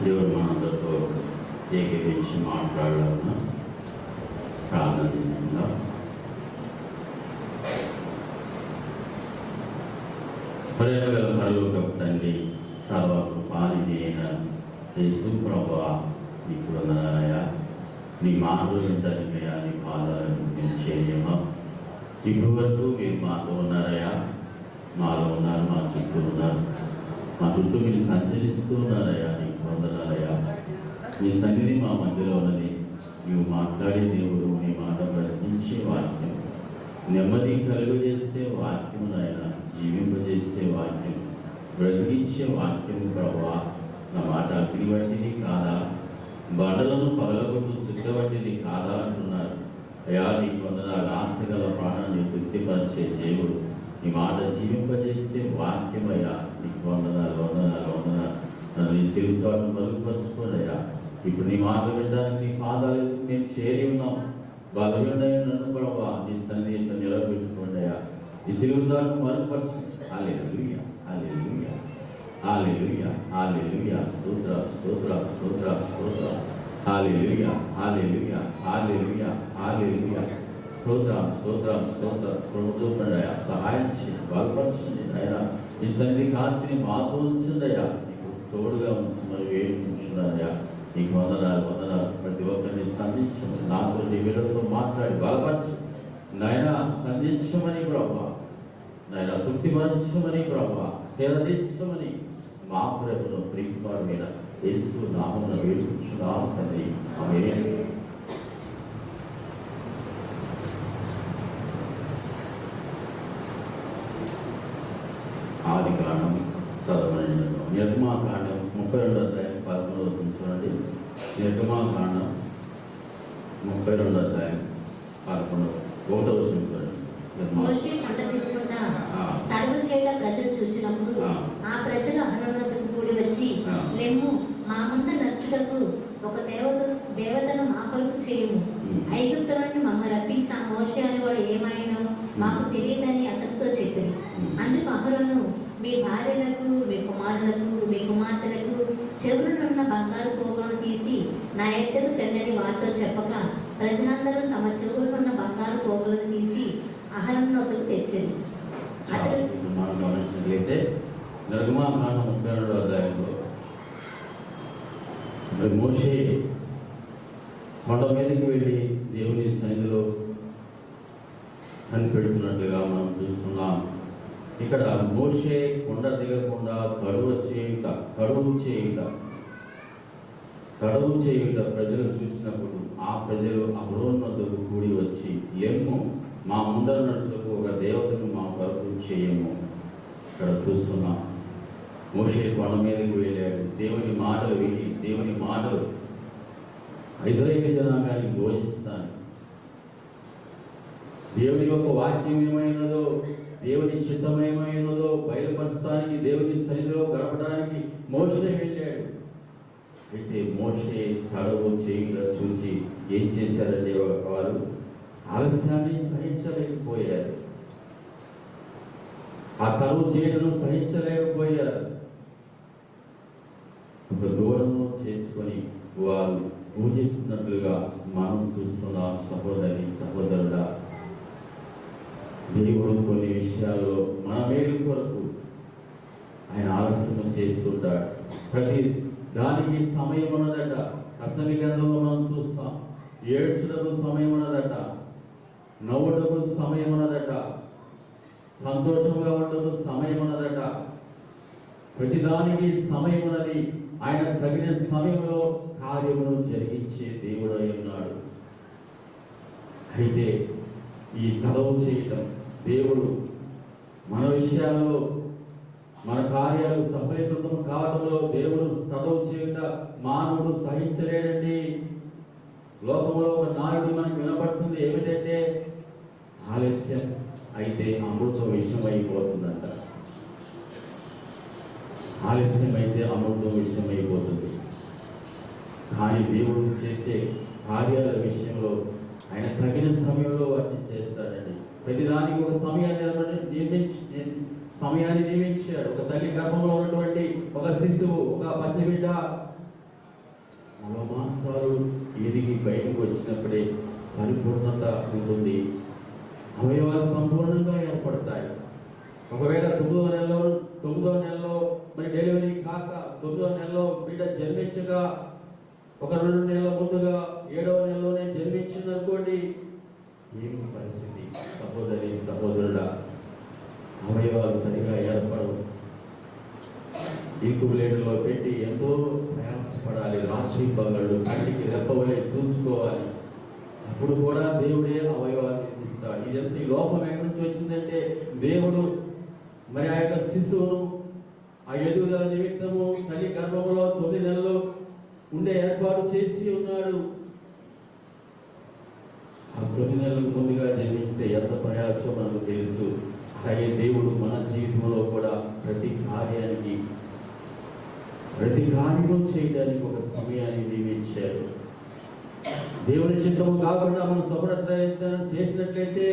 దేవుడు మనందరితో ఏకీపించి మాట్లాడాలన్నా ప్రార్థన. ప్రేమగల పరలోకపు తండ్రి, సర్వకృపానిధి అయిన యేసు ప్రభువా, నీకు వందనాలయ్యా. నీ మాటలు తరిమయ్యా, నీ పాదాలను మేము చేయమా. ఇప్పుడు వరకు మీరు మాతో ఉన్నారయ్యా, మాలో ఉన్నారు, మా చుట్టూ ఉన్నారు, మా చుట్టూ మీరు సంచరిస్తూ ఉన్నారయ్యా. నీకు వందనాలయ్యా. మీ సన్నిధి మా మధ్యలో ఉన్నది. నీవు మాట్లాడే దేవుడు, నీ మాట బ్రతికించే వాక్యం, నెమ్మది కలుగజేసే వాక్యం, నాయన జీవింపజేసే వాక్యం, బ్రతికించే వాక్యం ప్రభువా. నా మాట అగ్ని వంటిది కాదా, బండలను పగలగొట్టు సిద్ధవంటిది కాదా అంటున్నారు అయ్యా. నీకు వందనాలు. ఆశగల ప్రాణాన్ని తృప్తిపరిచే దేవుడు, నీ మాట జీవింపజేసే వాక్యమయ్యా. నీకు వందనాలు, వందనాలు, వందనాలు. నన్ను ఈ సిలువను బలుపరుచుకోనయ్యా. ఇప్పుడు నీ మాట వినడానికి నీ పాదాలు మేము చేరి ఉన్నాం. బలమైన నన్ను ప్రభావ నీ సన్నిధిలో నిలబెట్టుకోండి అయ్యా. ఈ సిలువను మరుపరచు. హల్లెలూయా, హల్లెలూయా, హల్లెలూయా, హల్లెలూయా. స్తోత్ర, స్తోత్ర, స్తోత్ర, స్తోత్ర. హల్లెలూయా, హల్లెలూయా, హల్లెలూయా, హల్లెలూయా. స్తోత్ర, స్తోత్ర, స్తోత్ర. చూడండియా, సహాయం చేయండి, బలపరచండి ఆయన. ఈ సన్నిధి కాంతిని మాతో ఉంచండియా. నీకు తోడుగా ఉంచి మరి వేడుకుంటున్నారయ్యా. నీకు వందనాలు, వందనాలు. ప్రతి ఒక్కరిని సంధించమని, నాతో నీ వీళ్ళతో మాట్లాడి బలపరచు నాయన. సంధించమని ప్రభావ, నాయన తృప్తిపరచమని ప్రభావ, సేవదించమని మా ప్రభువును ప్రీతిపాడుమైన యేసు నామమున వేడుకుంటున్నాము తండ్రి. ఆమేన్. ఆది కాండం చదవండి. నిర్గమాకాండం 32వ అధ్యాయం 11వ వచనం చూడండి. నిర్గమాకాండం 32వ అధ్యాయం 11వ వచనం చూడండి. మోషే సంతతించకుండా తడుగు చేయట ప్రజలు చూచినప్పుడు ఆ ప్రజలు అహరోనుకు కూడి వచ్చి, లెమ్ము, మా ముందు నడుచుటకు ఒక దేవతను మా కొరకు చేయుము. ఐగుప్తు నుండి మమ్మల్ని రప్పించిన మోషే అనేవాడు ఏమైనా మాకు తెలియదని అతనితో చెప్పింది. అందుకు అహరోను, మీ భార్యలకు, మీ కుమారులకు, మీ కుమార్తెలకు చెవులున్న బంగారు పోగులను తీసి నా ఎద్దకు తెల్లని వారితో చెప్పక, ప్రజలందరూ తమ చెవులున్న బంగారు పోగులను తీసి అహరోను వద్దకు తెచ్చింది. మనం గమనించినట్లయితే నిర్గమాకాండం 32వ అధ్యాయంలో మోషే కొండ మీదకి వెళ్ళి దేవుని సన్నిధిలో కనిపెడుతున్నట్లుగా మనం చూస్తున్నాం. ఇక్కడ మోషే కొండ దిగకుండా కడువు చేయుట ప్రజలు చూసినప్పుడు ఆ ప్రజలు అహరోను వద్దకు కూడి వచ్చి, లెమ్ము, మా ముందర నడుచుటకు ఒక దేవతను మా కొరకు చేయము. ఇక్కడ చూస్తున్నాం, మోషే కొండ మీదకి వెళ్ళాడు. దేవుని మాటలు విని, దేవుని మాటలు ఇశ్రాయేలు జనాంగాన్ని బోధించుతాను. దేవుని యొక్క వాక్యం ఏమైనదో, దేవుని చిత్తమేమైనదో బయలుపరచడానికి, దేవుని సన్నిధిలో గడపడానికి మోషే వెళ్ళాడు. అయితే మోషే కడువు చేయుట చూసి ఏం చేశారంటే వారు ఆలస్యాన్ని సహించలేకపోయారు. ఆ కడువు చేయటను సహించలేకపోయారు. ఒక దూరము చేసుకొని వారు పూజిస్తున్నట్లుగా మనం చూస్తున్నాం. సహోదరి, సహోదరుడా, దేవుడు కొన్ని విషయాల్లో మన మేలు కొరకు ఆయన ఆలస్యం చేస్తుంటాడు. ప్రతి దానికి సమయం ఉన్నదట. అసలు గ్రంథంలో మనం చూస్తాం, ఏడ్చుటకు సమయం ఉన్నదట, నవ్వుటకు సమయం ఉన్నదట, సంతోషంగా ఉండటకు సమయం ఉన్నదట. ప్రతిదానికి సమయం ఉన్నది. ఆయన తగిన సమయంలో కార్యమును జరిగించే దేవుడై ఉన్నాడు. అయితే ఈ కదవు చేయటం, దేవుడు మన విషయాల్లో, మన కార్యాలు సఫలీకృతం కావడంలో దేవుడు కదవు చేయట మానవుడు సహించలేడండి. లోకంలో ఒక నాయుడు మనకు వినపడుతుంది ఏమిటంటే, ఆలస్యం అయితే అమృతం విషయం అయిపోతుందంట. ఆలస్యం అయితే అమృతం విషయం అయిపోతుంది. కానీ దేవుడు చేసే కార్యాల విషయంలో ఆయన తగిన సమయంలో వాటిని చేస్తాడండి. ప్రతిదానికి ఒక సమయాన్ని నియమించాడు. ఒక తల్లి గర్భంలో ఉన్నటువంటి ఒక శిశువు, ఒక పసిబిడ్డ నవమాసాలు ఎదిగి బయటకు వచ్చినప్పుడే పరిపూర్ణత ఉంటుంది. అవయవాలు సంపూర్ణంగా ఏర్పడతాయి. ఒకవేళ 9వ నెలలో మరి డెలివరీ కాక 9వ నెలలో బిడ్డ జన్మించగా ఒక 2 నెలల ముందుగా 7వ నెలలోనే జన్మించిందనుకోండి, ఏమి పరిస్థితి? సహోదరి సహోదరుడా, అవయవాలు సరిగా ఏర్పడవు. ఇంక్యుబేటర్లో పెట్టి ఎంతో ప్రయాసపడాలి. రాత్రి పగళ్ళు కంటికి రెప్పవలే చూసుకోవాలి. అప్పుడు కూడా దేవుడే అవయవాన్ని ఇస్తాడు. ఇదంతా ఈ లోపం ఎక్కడి నుంచి వచ్చిందంటే, దేవుడు మరి ఆ యొక్క శిశువును ఆ ఎదుగుదల నిమిత్తము తల్లి గర్భంలో 9 నెలలు ఉండే ఏర్పాటు చేసి ఉన్నాడు. ఆ 9 నెలలకు ముందుగా జన్మిస్తే ఎంత ప్రయాసం మనకు తెలుసు. అలాగే దేవుడు మన జీవితంలో కూడా ప్రతి కార్యం చేయడానికి ఒక సమయాన్ని నియమించారు. దేవుని చిత్తము కాకుండా మనం స్వప్రయత్నం చేసినట్లయితే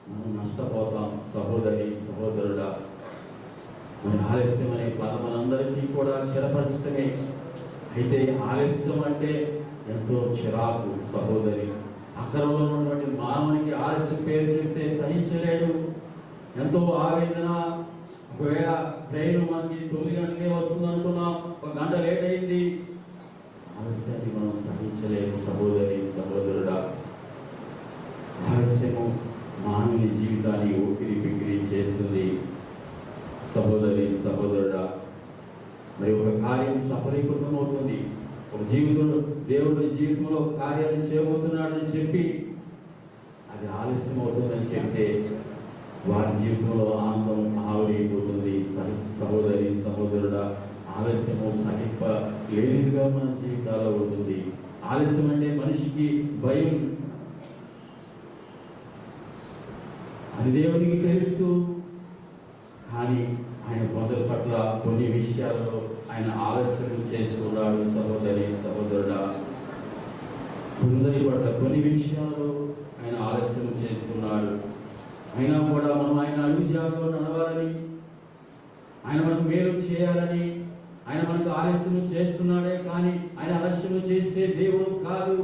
మనం నష్టపోతాం. సహోదరి సహోదరుడా, మన ఆలస్యం అనే పదం మనందరికీ కూడా చిరపరచటమే. అయితే ఆలస్యం అంటే ఎంతో చిరాకు. సహోదరి, అక్కరంలో ఉన్నటువంటి మానవునికి ఆలస్యం పేరు చెప్తే సహించలేడు. ఎంతో ఆవేదన. ఒకవేళ ట్రైన్ మనకి 9 గంటలకే వస్తుంది అనుకున్నాం, 1 గంట లేట్ అయింది. ఆలస్యాన్ని మనం సహించలేము. సహోదరి సహోదరుడా, ఆలస్యము మానవుని జీవితాన్ని ఉక్కిరి బిక్కిరి చేస్తుంది. సహోదరి సహోదరుడా, మరి ఒక కార్యం సఫలీకృతం అవుతుంది. ఒక జీవితంలో దేవుడి జీవితంలో ఒక కార్యాన్ని చేయబోతున్నాడని చెప్పి అది ఆలస్యం అవుతుందని చెప్తే వారి జీవితంలో ఆనందం ఆవిరైపోతుంది. సహోదరి సహోదరుడా, ఆలస్యము సహింప లేనిదిగా మన జీవితాల్లో ఉంటుంది. ఆలస్యం అంటే మనిషికి భయం. అది దేవునికి తెలుసు. కానీ ఆయన మొదటి పట్ల కొన్ని విషయాలలో ఆయన ఆలస్యం చేసుకున్నాడు. సహోదరి సహోదరుడా, కొందరి పట్ల కొన్ని విషయాల్లో ఆయన ఆలస్యం చేసుకున్నాడు. అయినా కూడా మనం ఆయన అడుగుజాడలో నడవాలని, ఆయన మనకు మేలు చేయాలని ఆయన మనకు ఆలస్యం చేస్తున్నాడే కానీ ఆయన ఆలస్యం చేసే దేవుడు కాదు.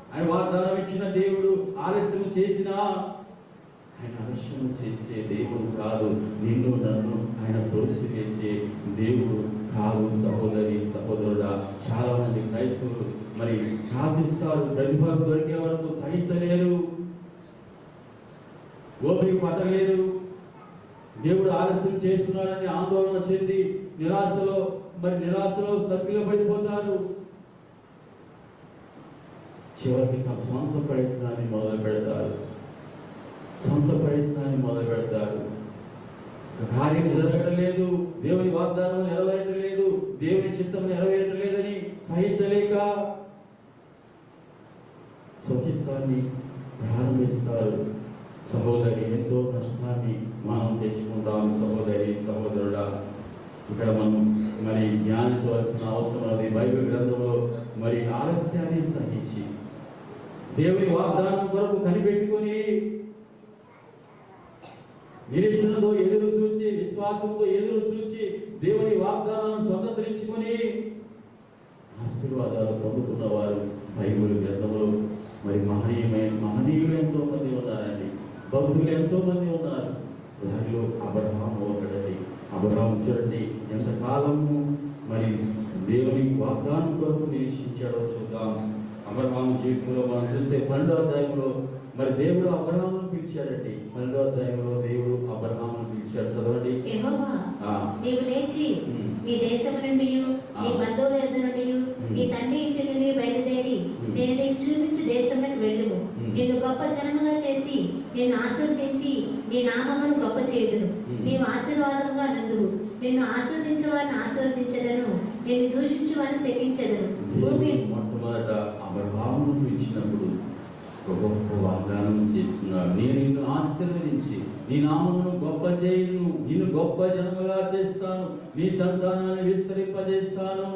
ఆయన వాగ్దానం ఇచ్చిన దేవుడు. ఆలస్యం చేసినా ఆయన ఆలస్యం చేసే దేవుడు కాదు. నిన్ను నన్ను ఆయన తోసివేసే దేవుడు కాదు. సహోదరి సహోదరుడా, చాలా మంది క్రైస్తవులు మరి ప్రార్థిస్తారు, ప్రతిభ దొరికే వరకు సహించలేరు, ఓపిక పట్టలేరు. దేవుడు ఆలస్యం చేస్తున్నాడని ఆందోళన చెంది నిరాశలో సర్కిలో పడిపోతారు. చివరికి తమ సొంత ప్రయత్నాన్ని మొదలు పెడతారు. కార్యం జరగటం లేదు, దేవుని వాగ్దానం నెరవేరటం లేదు, దేవుని చిత్తం నెరవేరటం లేదని సహించలేక స్వచిత్తాన్ని ప్రారంభిస్తారు. సహోదరి, ఎంతో కష్టాన్ని మనం తెచ్చుకుంటాం. సహోదరి సహోదరుడా, ఇక్కడ మనం మరి ధ్యానించవలసిన అవసరం ఉన్నది. బైబిల్ గ్రంథంలో మరి ఆలస్యాన్ని సహించి దేవుని వాగ్దానం కొరకు కనిపెట్టుకుని నిరీక్షణతో ఎదురు చూచి, విశ్వాసంతో ఎదురు చూచి దేవుని వాగ్దానాలను స్వతంత్రించుకొని ఆశీర్వాదాలు పొందుకున్న వారు బైబిల్ గ్రంథంలో మరి మహనీయులు ఎంతో మంది ఉన్నారండి. భక్తులు ఎంతో మంది ఉన్నారు. వారిలో అబ్రహాము ఒకటి. అబ్రహాము చూడండి ఎంతకాలము మరి దేవుని వాగ్దానం కొరకు నిరీక్షించాడో చూద్దాం. అబ్రహాము జీవితంలో మనం చూస్తే 12వ అధ్యాయంలో మరి దేవుడు అబ్రహామును పిలిచాడండి. 12వ అధ్యాయంలో దేవుడు అబ్రహామును పిలిచాడు. చదవండి. యెహోవా, నీవు లేచి నీ దేశము నుండి, నీ బంధువుల యొద్ద నుండి, నీ తండ్రి ఇంటి నుండి బయలుదేరి నేను నీకు చూపించు దేశంలోకి వెళ్ళుము. నిన్ను గొప్ప జనముగా చేసి నిన్ను ఆశీర్వదించి నీ నామమును గొప్ప చేయుదును. నీవు ఆశీర్వాదముగా నందువు. నిన్ను ఆశీర్వదించే వారిని ఆశీర్వదించదను, నిన్ను దూషించు వారిని శపించదను. భూమి మొట్టమొదట అబ్రహామును పిలిచినప్పుడు గొప్ప వాగ్దానం చేస్తున్నాడు. నేను నిన్ను ఆశీర్వదించి నీ నామమును గొప్ప చేయును, నిన్ను గొప్ప జనముగా చేస్తాను, నీ సంతానాన్ని విస్తరింపజేస్తాను.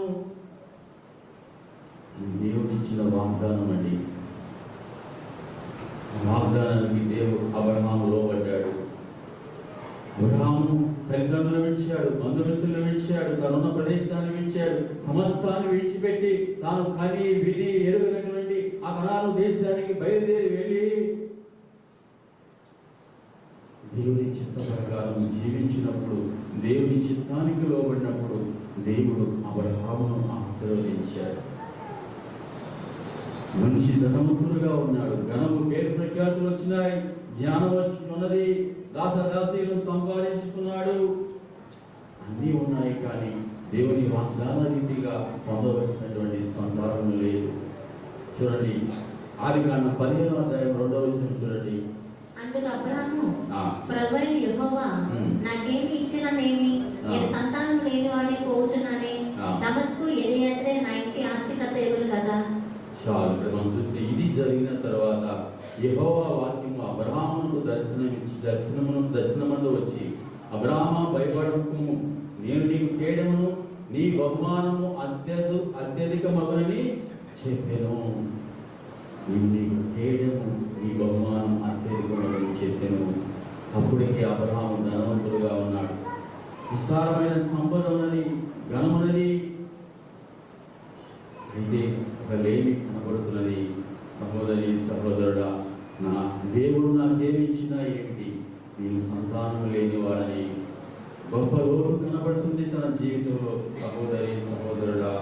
దేవుడు ఇచ్చిన వాగ్దానం అండి. వాగ్దానానికి దేవుడు అబ్రహాము లోబడ్డాడు. అబ్రహాము తల్లిదండ్రులు విడిచాడు, బంధుమిత్రులు విడిచాడు, తనున్న ప్రదేశాన్ని విడిచాడు, సమస్తాన్ని విడిచిపెట్టి తాను కని విని ఎరుగనటువంటి ఆ కనాను దేశానికి బయలుదేరి వెళ్ళి దేవుని చిత్త ప్రకారం జీవించినప్పుడు, దేవుని చిత్తానికి లోబడినప్పుడు దేవుడు అబ్రహామును ఆశీర్వదించాడు. మనిషి ధనవంతుడుగా ఉన్నాడు, ఘనము పేరు ప్రఖ్యాతులు వచ్చినాయి, జ్ఞానం ఉన్నది, దాసదాసీలు సంపాదించుకున్నాడు, అన్నీ ఉన్నాయి. కానీ దేవుని వాగ్దాన రీతిగా పొందవలసినటువంటి సంతానం లేదు. చూడండి, ఆదికాండం 15వ అధ్యాయం 2వ వచనం చూడండి. అందుకు అబ్రాహాము, ప్రభువైన యెహోవా నాకేమి ఇచ్చిననేమి, నేను సంతానం లేని వాడిని పోచున్నానే, దమస్కు ఎలియాజరే నా ఇంటి ఆస్తికర్త ఎవరు కదా. చాలు. ఇక్కడ మనం చూస్తే ఇది జరిగిన తర్వాత యెహోవా వాక్యము అబ్రహామునకు దర్శనమందు వచ్చి, అబ్రహామా భయపడకుము, నేను నీకు కేడమును, నీ బహుమానము అత్యధికమగునని చెప్పెను. నీకు కేడము, నీ బహుమానం అత్యధికమగునని చెప్పెను. అప్పటికే అబ్రహాము ధనవంతుడుగా ఉన్నాడు, విస్తారమైన సంపద ఉన్నది, ఘనమున్నది. అయితే ఒక లేమి కనబడుతున్నది. సహోదరి సహోదరుడా, నా దేవుడు నాకేమిచ్చినా ఏమిటి, నేను సంతానం లేని వాడని గొప్ప లోటు కనబడుతుంది తన జీవితంలో. సహోదరి సహోదరుడా,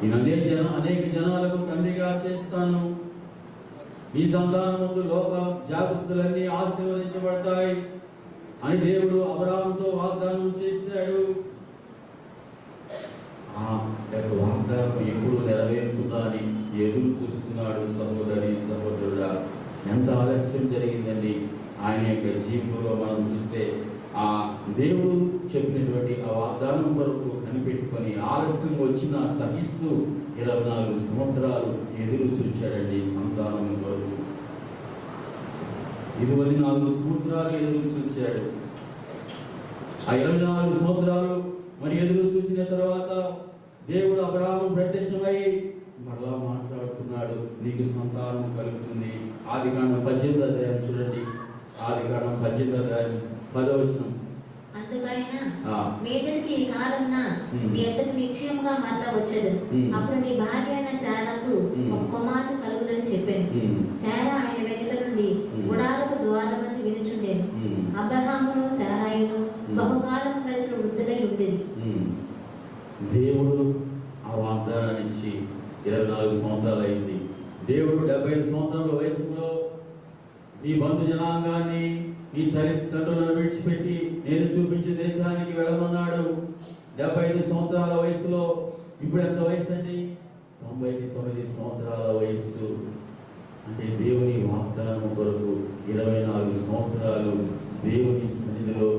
నేను అనేక జనాలకు తండ్రిగా చేస్తాను, ఈ సంతానం ముందు లోక జాగ్రత్తలన్నీ ఆశీర్వదించబడతాయి అని దేవుడు అబ్రహాముతో వాగ్దానం చేశాడు. ఆ వాగ్దానం ఎప్పుడు నెరవేరుతుందా అని ఎదురు చూస్తున్నాడు. సహోదరి సహోదరుడా, ఎంత ఆలస్యం జరిగిందండి. ఆయన యొక్క జీవితంలో మనం చూస్తే ఆ దేవుడు చెప్పినటువంటి ఆ వాగ్దానం వరకు కనిపెట్టుకొని ఆలస్యం వచ్చినా సహిస్తూ 24 సంవత్సరాలు ఎదురు చూచాడండి సంతానం వరకు. 24 సంవత్సరాలు ఎదురు చూశాడు. ఆ 24 సంవత్సరాలు మరి ఎదురు చూసిన తర్వాత దేవుడు అబ్రహాము ప్రత్యక్షమై మరలా మాట్లాడుతున్నాడు, నీకు సంతానం కలుగుతుంది. ఆదికాండం 18వ అధ్యాయం చూడండి. ఆదికాండం 18వ అధ్యాయం 10వ వచనం. అందుకైనా మీదకి ఈ కాలంన నీ ఎద్దకు నిశ్చయముగా మరలా వచ్చేది, అప్పుడు నీ భార్య అయిన శారాకు ఒక కుమారుడు కలుగునని చెప్పాను. శారా ఆయన వెనుక నుండి గుడాలకు ద్వారమంది వినుచుండేను. అబ్రహామును శారాయును బహుకాలం గడిచిన వృద్ధులై ఉండేది. దేవుడు ఆ వాగ్దానాన్ని ఇచ్చి 24 సంవత్సరాలు అయింది. దేవుడు 75 సంవత్సరాల వయసులో ఈ బంధు జనాంగాన్ని, ఈ తల్లిదండ్రులను విడిచిపెట్టి నేను చూపించే దేశానికి వెళ్ళమన్నాడు. 75 సంవత్సరాల వయసులో, ఇప్పుడు ఎంత వయసు అండి? 99 సంవత్సరాల వయస్సు. అంటే దేవుని వాగ్దానం కొరకు 24 సంవత్సరాలు దేవుని సన్నిధిలో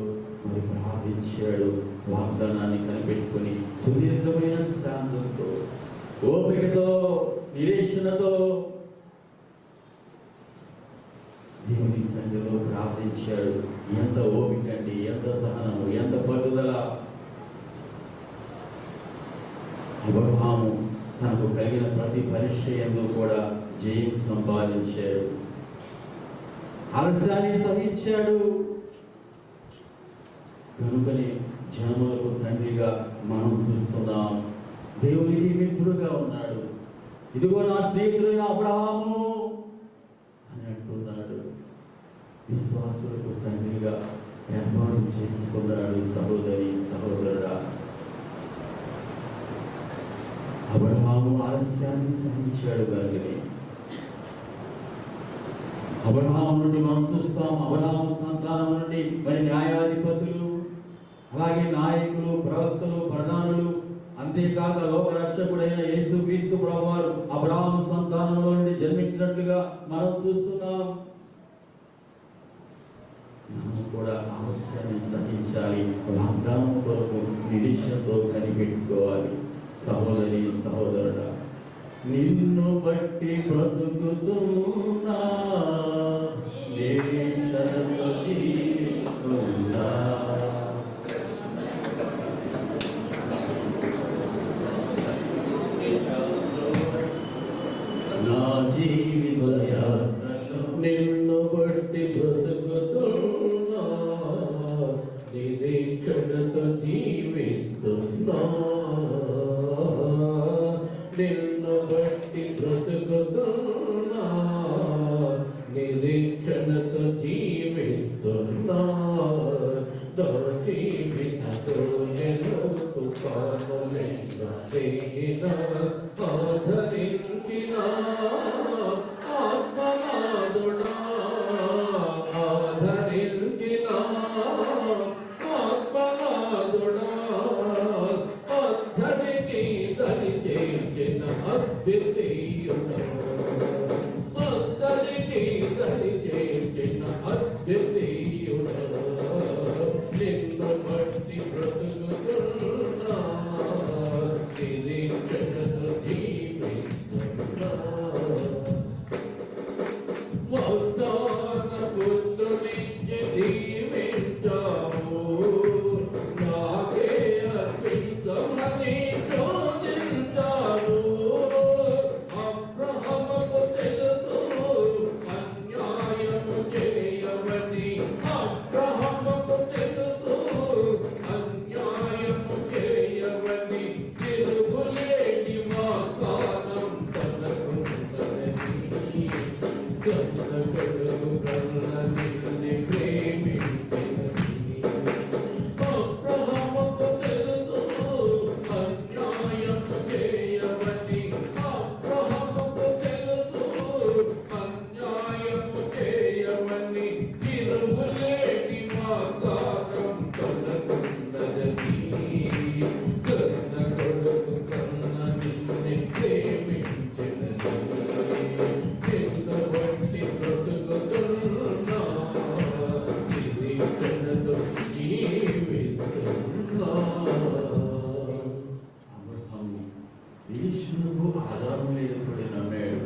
మరి ప్రార్థించాడు. వాగ్దానాన్ని కనిపెట్టుకొని సుదీర్ఘమైన శాంతంతో, ఓపికతో, నిరీక్షణతో దేవుని సన్నిధిలో ప్రార్థించాడు. ఎంత ఓపిక అండి, ఎంత సహనము, ఎంత పట్టుదల! అబ్రహాము తనకు కలిగిన ప్రతి పరిచయంలో కూడా జయం సంపాదించాడు. ఆలస్యాన్ని సహించాడు. కనుకనే జనములకు తండ్రిగా మనం చూస్తున్నాం. దేవునికి మిత్రుడుగా ఉన్నాడు. ఇదిగో నా స్నేహితుడైన అబ్రహాము అని అంటున్నాడు. విశ్వాసులకు తండ్రిగా ఏర్పాటు చేసుకున్నాడు. సహోదరి సహోదరుడా, అబ్రహాము ఆలస్యాన్ని సహించాడు. కనుకనే అబ్రహాము నుండి మనం చూస్తాం, అబ్రహాము సంతానం నుండి మరి న్యాయాధిపతులు, అలాగే నాయకులు, ప్రవక్తలు, ప్రధానులు, అంతేకాక లోక రక్షకుడైన యేసుక్రీస్తు ప్రభువారు అబ్రహాము సంతానంలో నుండి జన్మించినట్లుగా మనం చూస్తున్నాం. మనం కూడా ఆలస్యాన్ని సహించాలి. వాగ్దానం కొరకు నిరీక్షణతో కనిపెట్టుకోవాలి. సహోదరి సహోదరుడా, నిన్ను బట్టి బ్రతుకుతున్నా, నిరీక్షణతో జీవిస్తున్నా, నా జీవిత యాత్రలో నిన్ను బట్టి బ్రతుకుతున్నా, నిరీక్షణతో జీవిస్తున్నా. నిన్ను బట్టి బ్రతుకుతున్నా, నిరీక్షణతో జీవిస్తున్నా. దో జీవితతో నేను తుఫానులెన్న సేన ఆధరించిన ఆత్మనాదుడా, ఆధరించిన ఆత్మనాదుడా, అద్ధరికి దరి చేసిన అద్వితీయుడా, అద్దరికి దరి చేసిన అద్వితీయుడా. నిన్ను బట్టి బ్రతుకుతున్నా, నిరీక్షణతో జీవిస్తున్నా. వాగ్దాన పుత్రునిచ్చి దీవించావు, నాకే అర్పించమని శోధించావు. అబ్రహాముకు తెలుసు అన్యాయము చేయవని, అబ్రహాముకు తెలుసు అన్యాయము చేయవని. తిరుగులేని వాగ్దానం తనకుందని, కన్నగడుగు కన్నని ప్రేమించినది. అబ్రహాముకు తెలుసు అన్యాయము చేయవని, అబ్రహాముకు తెలుసు అన్యాయము చేయవని. తిరుగులేని వాగ్దానం తనకుందని, కన్నగడుగు కన్నని ప్రేమించినది. నిన్ను బట్టి బ్రతుకుతున్నా, నిరీక్షణతో జీవిస్తున్నా. అబ్రహాము ఈశ్వరుడు ఆధారం లేనప్పుడు నమ్మాడు.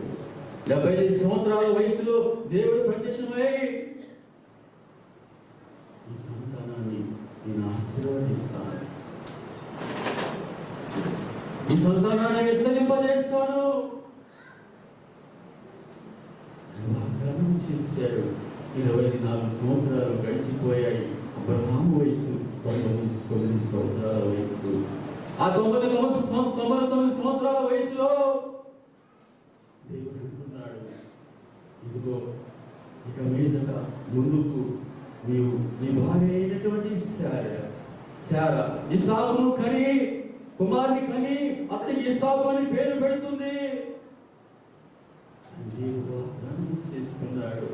75 సంవత్సరాల వయసులో దేవుడు ప్రత్యక్షమై ఈ సంతానాన్ని నేను ఆశీర్వదిస్తాను, ఈ సంతానాన్ని విస్తరింపజేస్తాను వాగ్దానం చేశాడు. 24 సంవత్సరాలు గడిచిపోయాయి. అబ్రహాము వయసు 99 సంవత్సరాల వయసు. ఆ 99 సంవత్సరాల వయసులో దేవుడు అంటున్నాడు, ఇదిగో ఇక మీదట ముందుకు నీవు నీ భార్య అయినటువంటి శార ఇస్సాకును కని కుమారుని కని అతనికి ఇస్సాకు అని పేరు పెడుతుంది. దేవుడు వాగ్దానం చేస్తున్నాడు.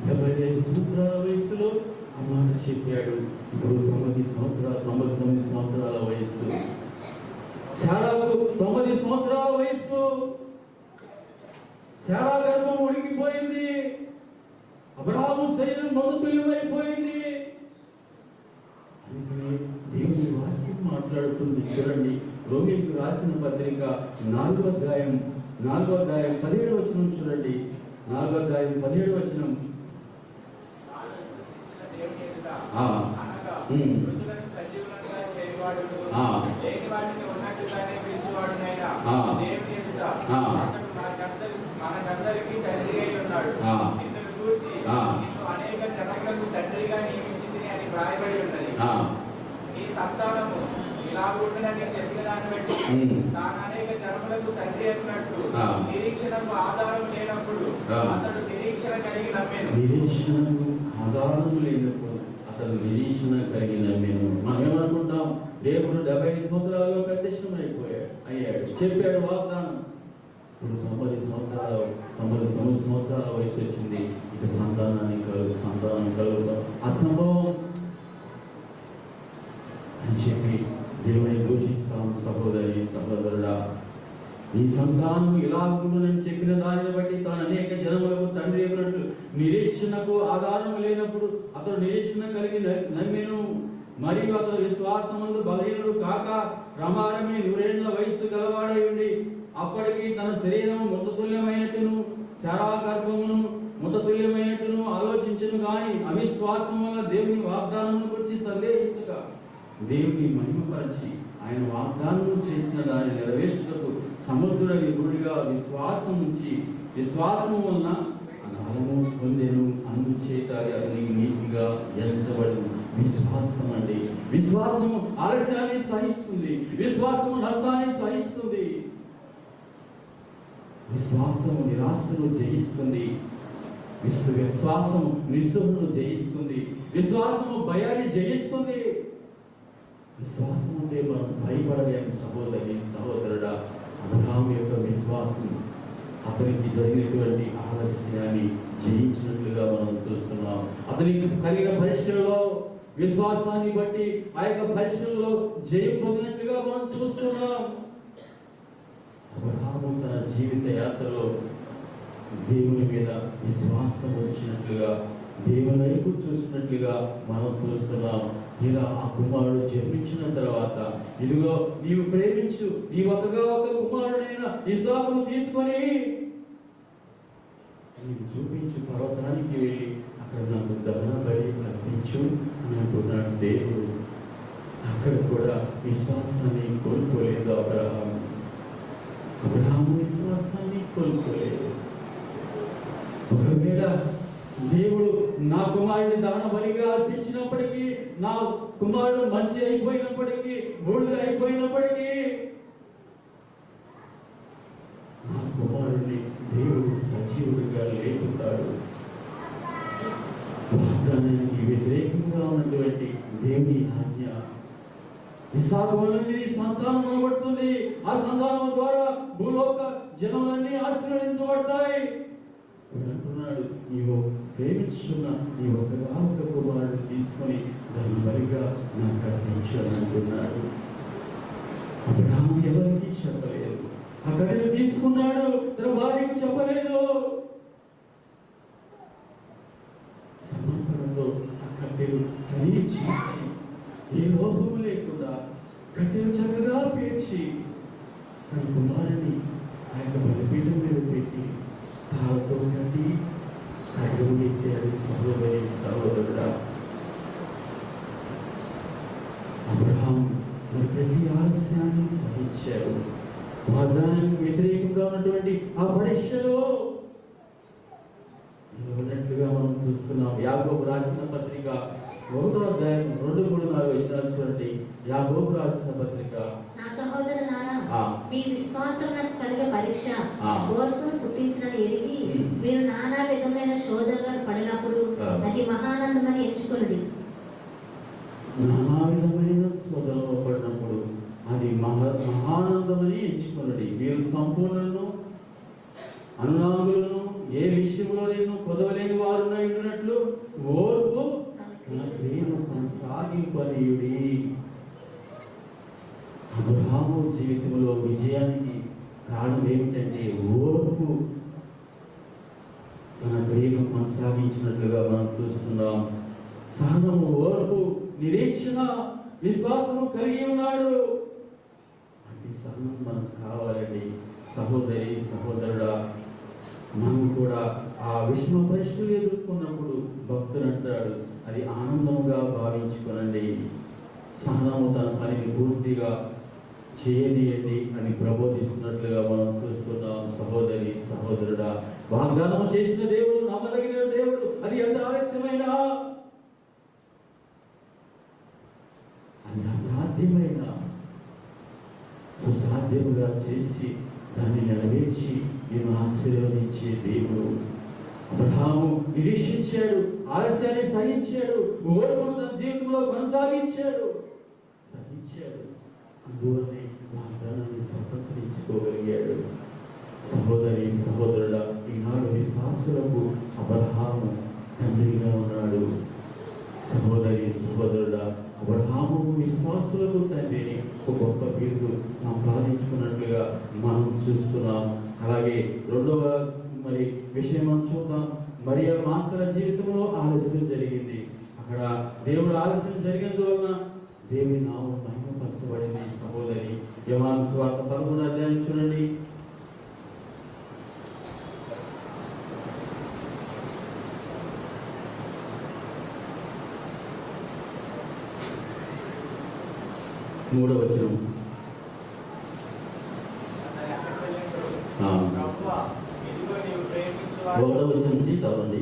75 సంవత్సరాల వయసులో ఆ మాట చెప్పాడు. ఇప్పుడు 99 సంవత్సరాల వయసు. శారాకు 90 సంవత్సరాల వయసు. శారా గర్భం ఉడికిపోయింది. అబ్రహాము శరీరం మృతుల్యమైపోయింది. అందుకని దేవుని వాక్యం మాట్లాడుతుంది. చూడండి, రోమీయులకు రాసిన పత్రిక 4వ అధ్యాయం 17వ వచనం చూడండి. 4వ అధ్యాయం 17వ వచనం. మనకందరికీ తండ్రి అయి ఉన్నాడు. నిన్ను గూర్చి నిన్ను అనేక జనములకు తండ్రిగా నియమించింది అని వ్రాయబడి ఉన్నది. నీ సంతానము ఇలా ఉండునని చెప్పిన దాన్ని బట్టి తాను అనేక జనములకు తండ్రి అన్నట్టు నిరీక్షణకు ఆధారం లేనప్పుడు అతడు నిరీక్షణ కలిగి నమ్మెను. నిరీక్షణకు ఆధారం లేనప్పుడు అతడు నిరీక్షణ కలిగి నమ్మెను. మనం ఏమనుకుంటాం, దేవుడు 75 సంవత్సరాల్లో అయ్యాడు, చెప్పాడు వాగ్దానం. ఇప్పుడు 90 సంవత్సరాల వయసు వచ్చింది. ఇక సంతానం కలుగుతాం అసంభవం అని చెప్పి దేవుని దూషిస్తాం. సహోదరుడా, ఈ సంతానం ఇలా ఉండునని చెప్పిన దానిని బట్టి తాను అనేక జనములకు తండ్రి అయినట్లు నిరీక్షణకు ఆధారం లేనప్పుడు అతడు నిరీక్షణ కలిగి నమ్మెను. మరియు అతడు విశ్వాసమందు బలహీనుడు కాక ప్రమాణమే 100 వయస్సు గలవాడై ఉండి అప్పటికి తన శరీరం మృతతుల్యమైనట్టును శారా గర్భమును మృతతుల్యమైనట్టును ఆలోచించను గాని అవిశ్వాసం వల్ల దేవుని వాగ్దానమును గురించి సందేహించగా దేవుని మహిమపరచి ఆయన వాగ్దానం చేసిన దాన్ని నెరవేర్చుటకు సముద్రుడ విభుడిగా విశ్వాసము వలన అనాలము పొందెను. అందుచేత అది నీతిగా ఎంచబడి విశ్వాసం అండి. విశ్వాసము ఆలస్యాన్ని సహిస్తుంది. విశ్వాసము నష్టాన్ని సహిస్తుంది. విశ్వాసము నిరాశను జయిస్తుంది. విశ్వాసము నిస్సహను జయిస్తుంది. విశ్వాసము భయాన్ని జయిస్తుంది. విశ్వాసం ఉంటే మనం భయపడలేము. సహోదరి సహోదరుడా, అబ్రహాము యొక్క విశ్వాసం అతనికి జరిగినటువంటి ఆలస్యాన్ని జయించినట్లుగా మనం చూస్తున్నాం. అతనికి కలిగిన పరీక్షల్లో విశ్వాసాన్ని బట్టి ఆ యొక్క పరీక్షల్లో జయం పొందినట్లుగా మనం చూస్తున్నాం. అబ్రహాము తన జీవిత యాత్రలో దేవుని మీద విశ్వాసం వచ్చినట్లుగా, దేవుని వైపు చూసినట్లుగా మనం చూస్తున్నాం. ఇలా ఆ కుమారుడు జన్మించిన తర్వాత, ఇదిగో నీవు ప్రేమించు నీ ఒకగా ఒక కుమారుడైన ఇస్సాకును తీసుకొని నీవు చూపించు పర్వతానికి వెళ్ళి అక్కడ నాకు దహన బలి అర్పించు అని అంటున్నాడు దేవుడు. అక్కడ కూడా విశ్వాసాన్ని కోల్పోలేదు అబ్రహాము. అబ్రహాము విశ్వాసాన్ని కోల్పోలేదు. ఒకవేళ దేవుడు నా కుమారుడిని దహన బలిగా అర్పించినప్పటికీ, నా కుమారుడు మసి అయిపోయినప్పటికీ, బూడిద అయిపోయినప్పటికీ, నా కుమారుడిని దేవుడు సజీవుడిగా లేపుతాడు. వాగ్దానానికి వ్యతిరేకంగా ఉన్నటువంటి దేవుని ఆజ్ఞ. ఇస్సాకు వలన సంతానం అనబడుతుంది. ఆ సంతానం ద్వారా భూలోక జనములన్నీ ఆశీర్వదించబడతాయి అంటున్నాడు. నీవు ప్రేమించున్న నీ ఒకగా ఒక కుమారుడు తీసుకొని దాన్ని బలిగా నాకు అర్పించాను అంటున్నాడు. అబ్రహాము ఎవరికి చెప్పలేదు. ఆ కట్టెను తీసుకున్నాడు, తన భార్యకు చెప్పలేదు. సమర్పణలో ఆ కట్టెలు చీల్చి ఏ లోపము లేకుండా కట్టెలు చక్కగా పేర్చి తన కుమారుని ఆ యొక్క బలిపీఠం మీద పెట్టి తాళతో కట్టి కట్టెలు ఎత్తాడు. సహోదరి సహోదరుడా, అబ్రహాము మరి ప్రతి ఆలస్యాన్ని సహించాడు. వాగ్దానానికి వ్యతిరేకంగా ఉన్నటువంటి ఆ పరీక్షలో ఉన్నట్లుగా మనం చూస్తున్నాం. యాకోబు రాసిన పత్రిక 1వ అధ్యాయం 2-4 వచనాలు చూడండి. యాకోబు రాసిన పత్రిక. నా సహోదరులారా, మీ విశ్వాసం నాకు కలిగే పరీక్ష ఓర్పును పుట్టించినది ఎరిగి మీరు నానా విధమైన శోధనలను పడినప్పుడు అది మహానందమని ఎంచుకొనుడి. నానా విధమైన శోధనలు పడినప్పుడు అది మహానందమని ఎంచుకొనుడి. మీరు సంపూర్ణను అనునాగులను ఏ విషయంలో నేను కొదవలేని వారు ఉన్నట్లు ఓర్పు నా ప్రేమ కొనసాగింపనీయుడి. అబ్రహాము జీవితంలో విజయానికి కారణం ఏమిటంటే ఓర్పు. తన ప్రేమ కొనసాగించినట్లుగా మనం చూస్తున్నాం. సహనము, ఓర్పు, నిరీక్షణ, విశ్వాసము కలిగి ఉన్నాడు. అంటే సహనం మనకు కావాలండి. సహోదరి సహోదరుడా, మనం కూడా ఆ విషమ పరీక్షలు ఎదుర్కొన్నప్పుడు భక్తుడు అంటాడు, అది ఆనందంగా భావించుకోనండి. సహనము తన పనిని పూర్తిగా చేయనియండి అని ప్రబోధిస్తున్నట్లుగా మనం చూస్తున్నాం. సహోదరి సహోదరుడా, వాగ్దానం చేసిన దేవుడు నమ్మదగిన దేవుడు. అది ఎంత ఆలస్యమైనా, అది అసాధ్యమైన సుసాధ్యముగా చేసి దాన్ని నెరవేర్చి నేను ఆశీర్వదించే దేవుడు. అబ్రహాము నిరీక్షించాడు, ఆలస్యాన్ని సహించాడు, ఓర్పును తన జీవితంలో కొనసాగించాడు, సహించాడు. అందువల్లే వాగ్దానాన్ని స్వతంత్రించుకోగలిగాడు. సహోదరి సహోదరుడ, ఈనాడు విశ్వాసులకు అబ్రహాము తండ్రిగా ఉన్నాడు. సహోదరి సహోదరుడ, అబ్రహాము విశ్వాసులకు తండ్రిని ఒక గొప్ప పేరు సంపాదించుకున్నట్లుగా మనం చూస్తున్నాం. అలాగే రెండవ విషయం మనం చూద్దాం. మరియ మాతల జీవితంలో ఆలస్యం జరిగింది. అక్కడ దేవుడు ఆలస్యం జరిగినందువలన దేవుని నామం మహిమపరచబడింది. సహోదరి, యోహాను సువార్త 11వ అధ్యాయం చూడండి. మూడవ వచనం. ఒకటవ వచనం నుంచి చదవండి.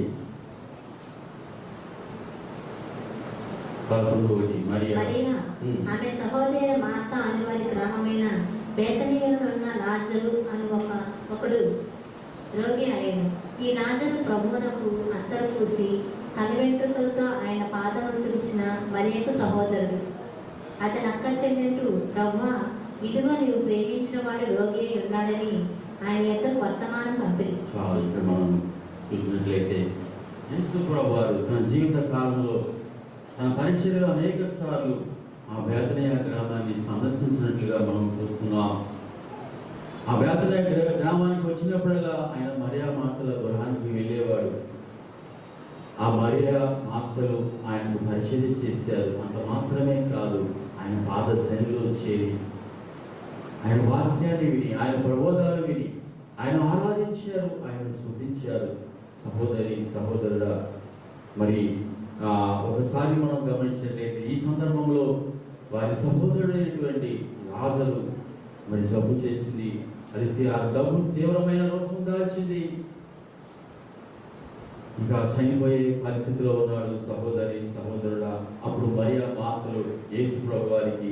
11 మరియా ఆమె సహోదరి మార్త అనే వారికి బేతనీయులో ఉన్న లాజరు అని ఒకడు రోగి అయ్యాను. ఈ లాజరు ప్రభువునకు అత్తరు పూసి తల వెంట్రుకలతో ఆయన పాదములు తుడిచిన మరియకు సహోదరుడు. అతని అక్క చెల్లెంటూ ప్రభువా, ఇదిగో నీవు ప్రేమించిన వాడు రోగి అయి ఉన్నాడని ఆయన యొద్దకు వర్తమానం పంపిణీ. ఇక్కడ మనం చూసినట్లయితే యేసు ప్రభు వారు తన జీవిత కాలంలో తన పరిచర్యలో అనేక సార్లు ఆ బేతనీయ గ్రామాన్ని సందర్శించినట్లుగా మనం చూస్తున్నాం. ఆ బేతనీయ గ్రామానికి వచ్చినప్పుడల్లా ఆయన మరియా మార్తల గృహానికి వెళ్ళేవాడు. ఆ మరియా మార్తలు ఆయనకు పరిచర్య చేశారు. అంత మాత్రమే కాదు, ఆయన పాద శైలిలో చేరి ఆయన వాక్యాన్ని విని, ఆయన ప్రబోధాలు విని ఆయన ఆరాధించారు, ఆయన స్తుతించారు. సహోదరి సహోదరుడా, మరి ఒకసారి మనం గమనించినట్లయితే ఈ సందర్భంలో వారి సహోదరుడైనటువంటి లాజరు మరి జబ్బు చేసింది. అది ఆ జబ్బు తీవ్రమైన రూపం దాల్చింది. ఇంకా చనిపోయే పరిస్థితిలో ఉన్నాడు సహోదరి సహోదరుడా. అప్పుడు మరియా మార్తలు యేసు ప్రభు వారికి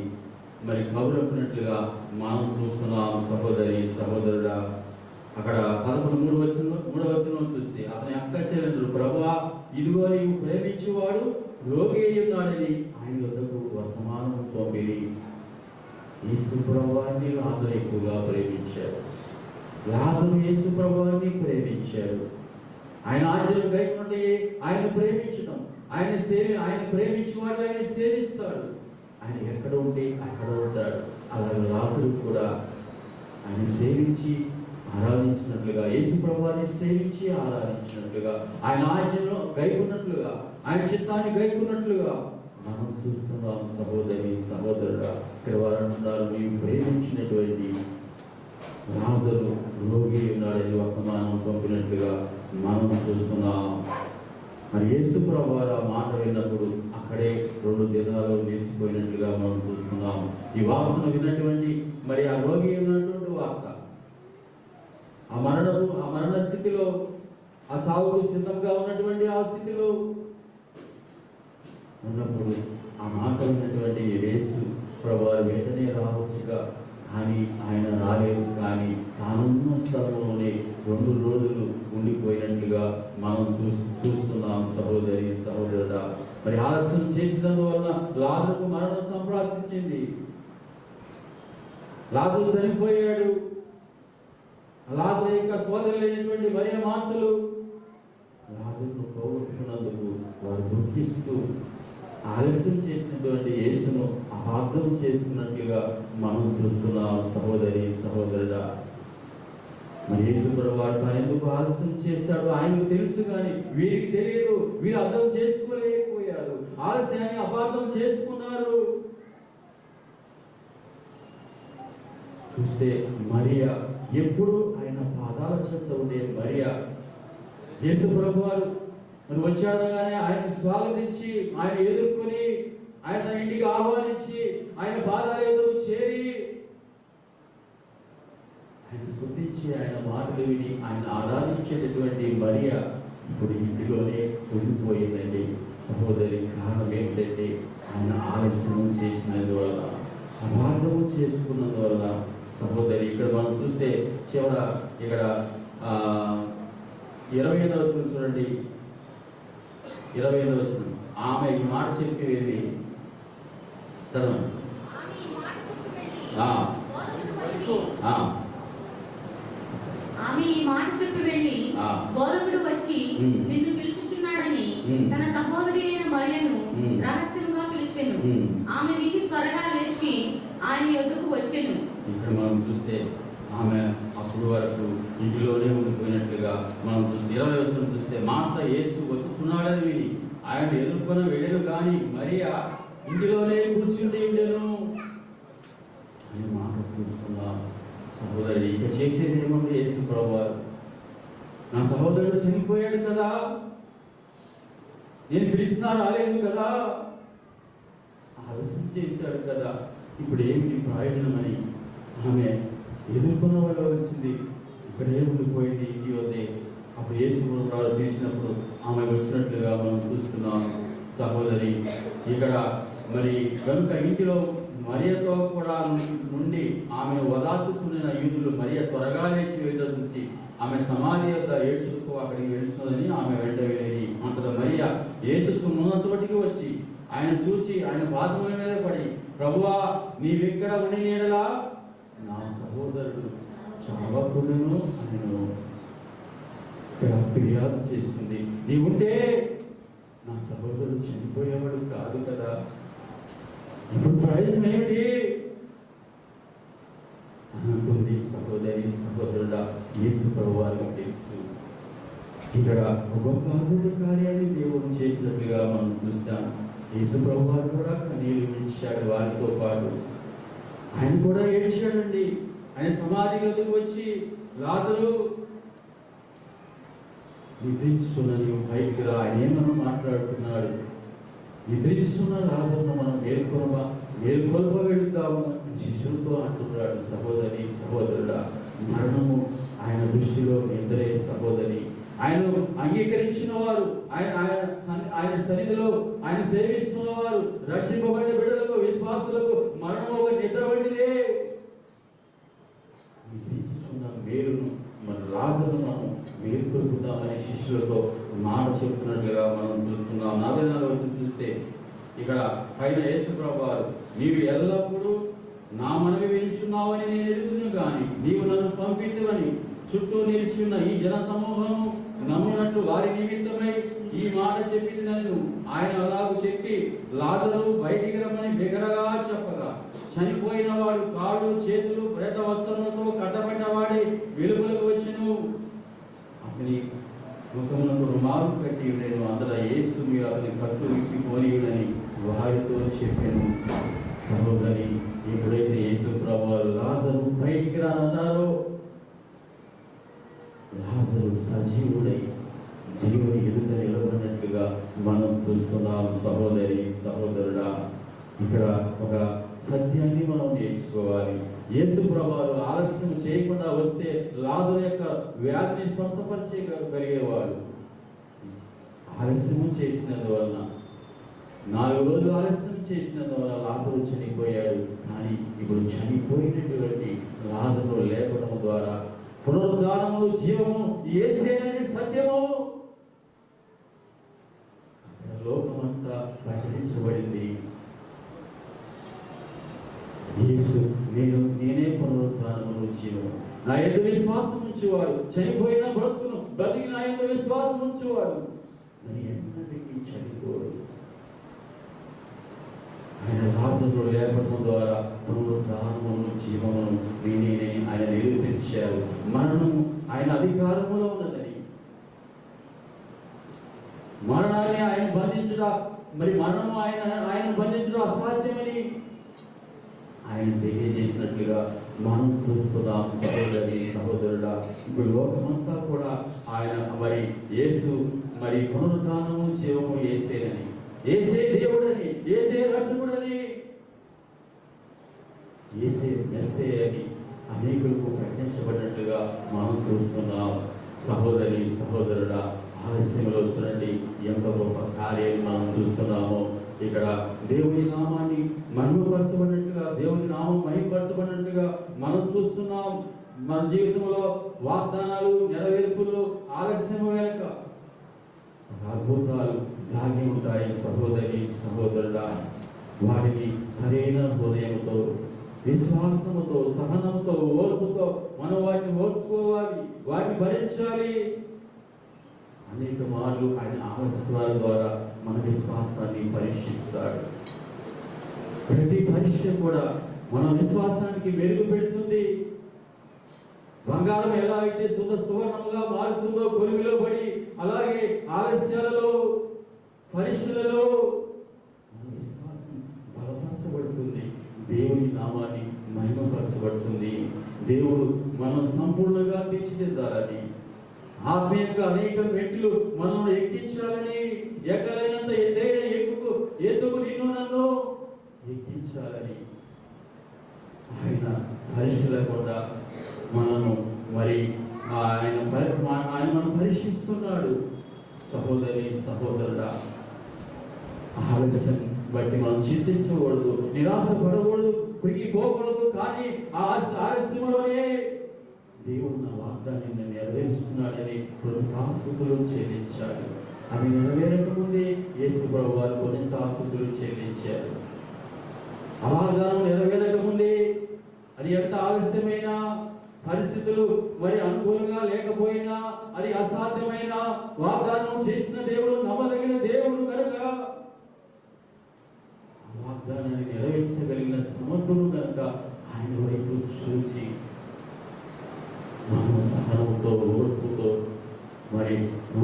మరి కబురొప్పినట్లుగా మనం చూస్తున్నాం. సహోదరి సహోదరుడా, అక్కడ 13:3 చూస్తే అతని అక్క చెల్లెలు, ప్రభువా, ఇదిగో నీవు ప్రేమించేవాడు రోగి అయి ఉన్నాడని ఆయన వద్దకు వర్తమానం పంపిణీ. యేసు ప్రభువాన్ని లాజరు ఎక్కువగా ప్రేమించాడు. లాజరు యేసు ప్రభువాన్ని ప్రేమించాడు. ఆయన ఆజ్ఞలు గైకొంటే ఆయన ప్రేమించడం, ఆయన ప్రేమించేవాడు ఆయన సేవిస్తాడు. ఆయన ఎక్కడ ఉంటే అక్కడ ఉంటాడు. అలాగే లాజరు కూడా ఆయన సేవించి ఆరాధించినట్లుగా, యేసు ప్రభువాన్ని సేవించి ఆరాధించినట్లుగా, ఆయన ఆజ్ఞను గైకొన్నట్లుగా, ఆయన చిత్తాన్ని గైకొన్నట్లుగా మనం చూస్తున్నాం. సహోదరి సహోదరుడా, ఇక్కడ వారు అంటున్నారు, నీవు ప్రేమించినటువంటి లాజరు రోగి ఉన్నాడని వర్తమానం పంపినట్లుగా మనం చూస్తున్నాం. మరి యేసు ప్రభువారు ఆ మాట విన్నప్పుడు అక్కడే 2 దినాలు నిలిచిపోయినట్లుగా మనం చూస్తున్నాం. ఈ వార్తను విన్నటువంటి మరి ఆ రోగి ఉన్నటువంటి వార్త, ఆ మరణ స్థితిలో, ఆ చావుకు సిద్ధంగా ఉన్నటువంటి ఆ స్థితిలో ఉన్నప్పుడు ఆ మాట విన్నటువంటి యేసు ప్రభువారు వెంటనే రావచ్చుగా, కానీ ఆయన రాలేదు. కానీ తానున్న స్థలంలోనే 2 రోజులు ఉండిపోయినట్లుగా మనం చూస్తున్నాం. సహోదరి సహోదరుడా, మరి ఆలస్యం చేసినందువలన లాజరుకు మరణం సంప్రాప్తించింది. లాజరు చనిపోయాడు. లాజరు యొక్క సోదరులైనటువంటి మరియ మార్తలు లాజరును పోగొట్టుకున్నందుకు వారు దుఃఖిస్తూ ఆలస్యం చేసినటువంటి యేసును అపార్థం చేసుకున్నట్లుగా మనం చూస్తున్నాం. సహోదరి సహోదరుడా, మరి యేసు ప్రభువారు ఎందుకు ఆలస్యం చేశాడు ఆయనకు తెలుసు, కానీ వీరికి తెలియదు. వీరు అర్థం చేసుకోలేకపోయారు, ఆలస్యాన్ని అపార్థం చేసుకున్నారు. చూస్తే మరియా ఎప్పుడు ఆయన పాదాల చెంత ఉండే మరియా, యేసు ప్రభువారు మరి వచ్చాడగానే ఆయన స్వాగతించి, ఆయన ఎదుర్కొని, ఆయన తన ఇంటికి ఆహ్వానించి, ఆయన పాదాల ఎదురు చేరి ఆయన స్తుతించి, ఆయన మాటలు విని ఆయన ఆరాధించేటటువంటి మరియా ఇప్పుడు ఇంటిలోనే ఉండిపోయిందండి. సహోదరి, కారణం ఏంటంటే ఆయన ఆలస్యం చేసినందువల్ల, అపార్థము చేసుకున్నందువల్ల. సహోదరి, ఇక్కడ మనం చూస్తే చివర ఇక్కడ 25వ వచనం చూడండి. 25వ వచనం, ఆమె ఈ మాట చెప్పి వెళ్ళి చదవండి. ఆమె ఈ మాట చెప్పి వెళ్ళి, బోధకుడు వచ్చి నిన్ను పిలుచుచున్నాడని తన సహోదరి అయిన మరియను రహస్యంగా పిలిచెను. ఆమె విని త్వరగా లేచి ఆయన యొద్దకు వచ్చెను. ఇక్కడ మనం చూస్తే ఆమె అప్పుడు వరకు ఇంటిలోనే ఉండిపోయినట్లుగా మనం చూస్తే 20వ వచనం చూస్తే, మార్త యేసు వచ్చుచున్నాడని విని ఆయన ఎదుర్కొని వెళ్ళను, కానీ మరియా ఇంటిలోనే కూర్చుండి ఉండెను అని మాట చూస్తున్నాం. సహోదరుడు, ఇక చేసేది ఏముంది? యేసు ప్రభువారు, నా సహోదరుడు చనిపోయాడు కదా, నేను పిలిచినా రాలేదు కదా, ఆలస్యం చేశాడు కదా, ఇప్పుడు ఏమిటి ప్రయోజనమని ఆమె ఎదుర్కొనవలసింది. ఇక్కడే ఉండిపోయింది ఇంటి వద్దే. అప్పుడు యేసు ప్రభువారు తీసినప్పుడు ఆమె వచ్చినట్లుగా మనం చూస్తున్నాం. సహోదరి, ఇక్కడ మరి కనుక ఇంటిలో మరియతో కూడా నుండి ఆమెను చూసిన యూదులు మరియ త్వరగా లేచి వెళ్ళడం చూసి ఆమె సమాధి యొక్క ఏడ్చుకు అక్కడికి వెళ్తున్నదని ఆమె వెంట వెళ్ళి అంతలో మరియ యేసు ఉన్నచోటికి వచ్చి ఆయన చూసి ఆయన పాదముల మీద పడి, ప్రభువా నీవెక్కడ ఉండి నీడలా నా సహోదరుడు చావకుడును ఆయనను ఇక్కడ ఫిర్యాదు చేస్తుంది. నీవుంటే నా సహోదరుడు చనిపోయేవాడు కాదు కదా, ఇప్పుడు ప్రయోజనం ఏమిటి అనుకుంది. సహోదరి సహోదరుడా, యేసు ప్రభువారికి తెలుసు ఇక్కడ ఒక అద్భుత కార్యాన్ని దేవుడు చేసినట్లుగా మనం చూస్తాం. యేసు ప్రభువారు కూడా కన్నీళ్లు విడిచాడు వారితో పాటు. ఆయన కూడా ఏడ్చాడండి. ఆయన సమాధి గదికి వచ్చి లాజరు నిద్రిస్తున్నది బయటికి రా, ఆయన ఏమన్నా మాట్లాడుతున్నాడు. నిద్రిస్తున్న లాజరును మనం మేల్కొల్ప వెళ్తాము శిష్యులతో అంటున్నాడు. సహోదరి సహోదరుడా, మరణము ఆయన దృష్టిలో నిద్రే సహోదరి. ఆయన అంగీకరించిన వారు, ఆయన సన్నిధిలో ఆయన సేవిస్తున్న వారు, రక్షింపబడిన బిడ్డలకు విశ్వాసులకు మరణం ఒక నిద్ర వంటిదే. మేలును మన లాజరును మనం మేల్కొల్పుతామని శిష్యులతో మాట చెప్తున్నట్లుగా మనం చూస్తున్నాం. 44 చూస్తే ఇక్కడ పైన యేసు ప్రభువారు, నీవు ఎల్లప్పుడూ నా మనవి వినిచున్నావని నేను ఎరుగుదును కానీ నీవు నన్ను పంపితివని చుట్టూ నిలిచి ఉన్న ఈ జన సమూహము నమ్మినట్టు వారి నిమిత్తమై ఈ మాట చెప్పింది నన్ను. ఆయన అలాగూ చెప్పి లాజరు బయటికి రమ్మని బిగరగా చెప్పగా, చనిపోయిన వాడు కాళ్ళు చేతులు ప్రేత వస్త్రములతో కట్టబడిన వాడి వెలుగులకు వచ్చెను. అతని ముఖమునకు రుమాలు కట్టి నేను అందులో యేసు మీరు అతని కట్టు విసిపోనియుడని వారితో చెప్పాను. సహోదరి, ఎప్పుడైతే యేసు ప్రభువారు లాజరు బయటికి రానన్నారో, లాజరు సజీవుడై జీవుని ఎదుట నిలబడినట్లుగా మనం చూస్తున్నాం. సహోదరి సహోదరుడా, ఇక్కడ ఒక సత్యాన్ని మనం నేర్చుకోవాలి. యేసు ప్రభువారు ఆలస్యం చేయకుండా వస్తే లాజరు యొక్క వ్యాధిని స్వస్థపరిచేయగలిగేవాడు. ఆలస్యము చేసినందువలన 4 రోజులు ఆలస్యం చేసినందువల్ల లాజరు చనిపోయాడు. కానీ ఇప్పుడు చనిపోయినటువంటి లాజరు లేపడం ద్వారా పునరుద్ధానము జీవము యేసేనని సత్యము లోకమంతా ప్రచురించబడింది. యేసు నేనే పునరుద్ధానమును జీవము, నా యందు విశ్వాసం ఉంచేవాడు చనిపోయిన బ్రతుకును బతికి నా యందు విశ్వాసం ఉంచేవాడు నేను ఎన్నటికీ చనిపోడు. ఆయన లాజరు లేపడం ద్వారా పునరుద్ధానమును జీవమును నేనే ఆయన నిరూపించారు. మరణము ఆయన అధికారములో ఉన్నదని, మరణాన్ని ఆయన బంధించడం, మరి మరణము ఆయన బంధించడం అసాధ్యమని ఆయన తెలియజేసినట్లుగా మనం చూస్తున్నాం. సహోదరి సహోదరుడా, ఇప్పుడు లోకమంతా కూడా ఆయన మరి యేసు మరి పునరుద్ధానము జీవము యేసేనని, యేసే దేవుడని, యేసే రక్షకుడని, యేసే మెస్సే అని అనేకులకు ప్రకటించబడినట్లుగా మనం చూస్తున్నాం. సహోదరి సహోదరుడా, ఆలస్యంలో చూడండి ఎంత గొప్ప కార్యాలు మనం చూస్తున్నామో. ఇక్కడ దేవుని నామాన్ని మహిమపరచబడినట్టుగా, దేవుని నామం మహిమపరచబడినట్టుగా మనం చూస్తున్నాం. మన జీవితంలో వాగ్దానాలు నెరవేర్పులు ఆలస్యం వెనుక అద్భుతాలు దాగి ఉంటాయి. సహోదరి సహోదరుడా, వాటిని సరైన హృదయంతో, విశ్వాసముతో, సహనంతో, ఓర్పుతో మనం వాటిని ఓర్చుకోవాలి, వాటిని భరించాలి. అనేక మార్లు ఆయన ఆలస్యాల ద్వారా మన విశ్వాసాన్ని పరీక్షిస్తాడు. ప్రతి పరీక్ష కూడా మన విశ్వాసానికి మెరుగు పెడుతుంది. బంగారం ఎలా అయితే సువర్ణముగా మారుతుందో కొలిమిలో పడి, అలాగే ఆలస్యాలలో పరీక్షలలో మన విశ్వాసం బలపరచబడుతుంది. దేవుని నామాన్ని మహిమపరచబడుతుంది. దేవుడు మనం సంపూర్ణంగా తీర్చిదిద్దాలని, ఆత్మీయంగా అనేక మెట్లు మనం ఎక్కించాలని, ఎక్కలేనంత ఎత్తైన ఎత్తుకు నిన్ను నన్ను ఎక్కించాలని ఆయన పరీక్షలేకుండా మనము మరి ఆయన మనం పరీక్షిస్తున్నాడు. సహోదరి సహోదరుడా, ఆలస్యం బట్టి మనం చింతించకూడదు, నిరాశ పడకూడదు, కురిగిపోకూడదు. కానీ ఆ ఆలస్యంలోనే దేవుడు నా వాగ్దానాన్ని నెరవేరుస్తున్నాడని కృతజ్ఞతాస్తుతులు చెల్లించాడు. అవి నెరవేరకముందే యేసు ప్రభువు వారు కృతజ్ఞతాస్తుతులు చెల్లించారు. ఆ వాగ్దానం నెరవేరకముందే అది ఎంత ఆలస్యమైన పరిస్థితులు మరి అనుకూలంగా లేకపోయినా, అది అసాధ్యమైన వాగ్దానం చేసిన దేవుడు నమ్మదగిన దేవుడు కనుక ఆ వాగ్దానాన్ని నెరవేర్చగలిగిన సమర్థుడు కనుక ఆయన వైపు చూసి మనం సహనంతో ఓర్పుతో మరి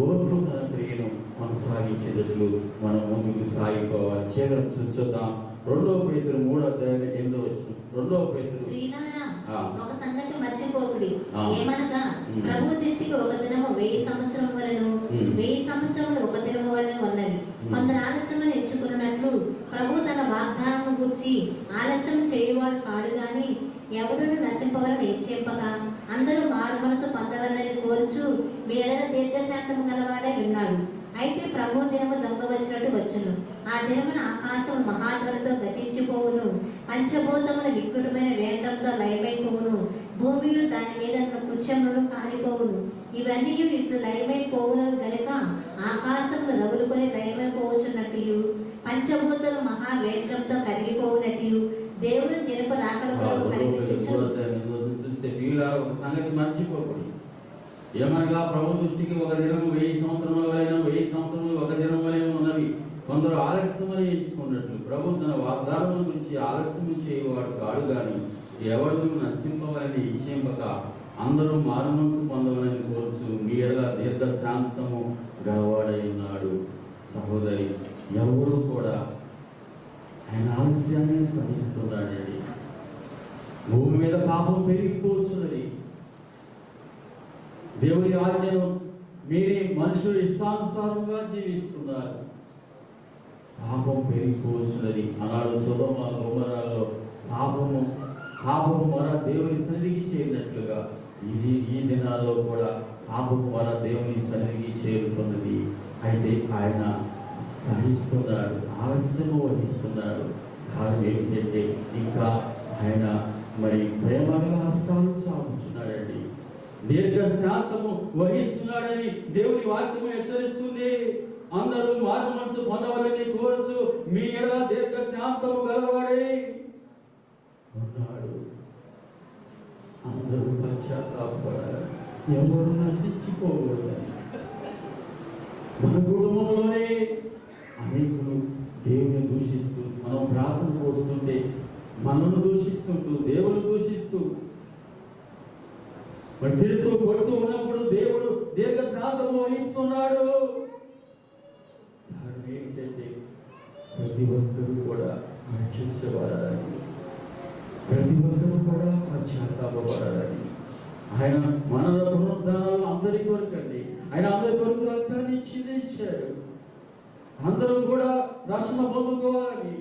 ఓర్పు తన క్రియను కొనసాగించేటట్లు మనం ముందుకు సాగిపోవాలి. చేరచ్చు చూద్దాం. 2 పేతురు 3:8 2 పేతురు. ఒక సంగతి మర్చిపోకుడి, ఆ. ఏమనగా ప్రభు దృష్టికి ఒక దినము 1000 సంవత్సరం వలెను, 1000 సంవత్సరములు ఒక దినము వలెను ఉన్నది. కొందరు ఆలస్యమని ఎంచుకున్నట్లు ప్రభు తన వాగ్దానం గురించి ఆలస్యం చేయవాడు కాడు గాని ఎవరును నశింపవలని చెప్పక అందరూ మారు మనసు పొందవలని కోరుచు మీ ఎడల దీర్ఘశాంతము గలవాడే విన్నాడు. అయితే ప్రభు దినము దొంగ వచ్చినట్టు వచ్చును. ఆ దినమున ఆకాశం మహాధ్వనితో గతించిపోవును, పంచభూతముల వికృతమైన వేంద్రంతో లయమైపోవును, భూమిలో దాని మీద కృత్యములు కాలిపోవును. ఇవన్నీ ఇట్లు లయమైపోవును గనుక ఆకాశములు రగులుకొని లయమైపోవచ్చున్నట్టు, పంచభూతలు మహావేంద్రంతో కరిగిపోవునట్టు దేవుని దినపు రాకడ కొరకు కనిపించు. చూస్తే వీళ్ళ ఒక సంగతి మర్చిపోకూడదు. ఏమనగా ప్రభు దృష్టికి ఒక దినము 1000 సంవత్సరముల వలె, 1000 సంవత్సరములు ఒక దినం వలె ఉన్నవి. కొందరు ఆలస్యమని ఎంచుకున్నట్లు ప్రభు తన వాగ్దానం గురించి ఆలస్యం చేయవాడు కాడు గాని ఎవరు నశింపవలని ఇచ్చేంపక అందరూ మారుమనసు పొందవలని కోరుచు మీ ఎడల దీర్ఘశాంతము గలవాడై ఉన్నాడు. సహోదరి, ఎవరు కూడా ఆయన ఆలస్యాన్ని సహిస్తున్నాడండి. భూమి మీద పాపం పెరిగిపోతున్నది. దేవుని ఆజ్ఞను మీరే మనుషులు ఇష్టానుసారంగా జీవిస్తున్నారు. పాపం పెరిగిపోతున్నది. ఆనాడు సొదొమ గొమొర్రాలో పాపము మన దేవుని సన్నిధికి చేరినట్లుగా ఈ దినాల్లో కూడా పాపము మన దేవుని సన్నిధికి చేరుతున్నది. అయితే ఆయన సహిస్తున్నాడు, ఆలస్యము వహిస్తున్నాడు. కారణం ఏమిటంటే ఇంకా ఆయన మరి ప్రేమగా హస్తాలు చాపుతున్నాడండి. దీర్ఘశాంతము వహిస్తున్నాడని దేవుని వాక్యము హెచ్చరిస్తుంది. అందరూ మారు మనసు పొందవాలని కోరచ్చు మీ ఎడల దీర్ఘశాంతము గలవాడే ఉన్నాడు. అందరూ పశ్చాత్తాపడాలి, ఎవరు నశించిపోకూడదని. మన కుటుంబంలోనే అనేకులు దేవుని దూషిస్తూ, మనం ప్రార్థన కోరుతుంటే మనను దూషిస్తుంటూ, దేవుని దూషిస్తూ తిడుతూ కొడుతూ ఉన్నప్పుడు దేవుడు దీర్ఘశాంతము వహిస్తున్నాడు. ఏంటంటే ప్రతి ఒక్కరు కూడా రక్షించబడాలని, ప్రతి ఒక్కరు కూడా పశ్చాత్తాపడాలని. ఆయన మన పునరుద్ధానాలు అందరి కొరకండి. ఆయన అందరి కొరకు రక్తాన్ని చిందించాడు. అందరూ కూడా రక్షణ పొందుకోవాలని,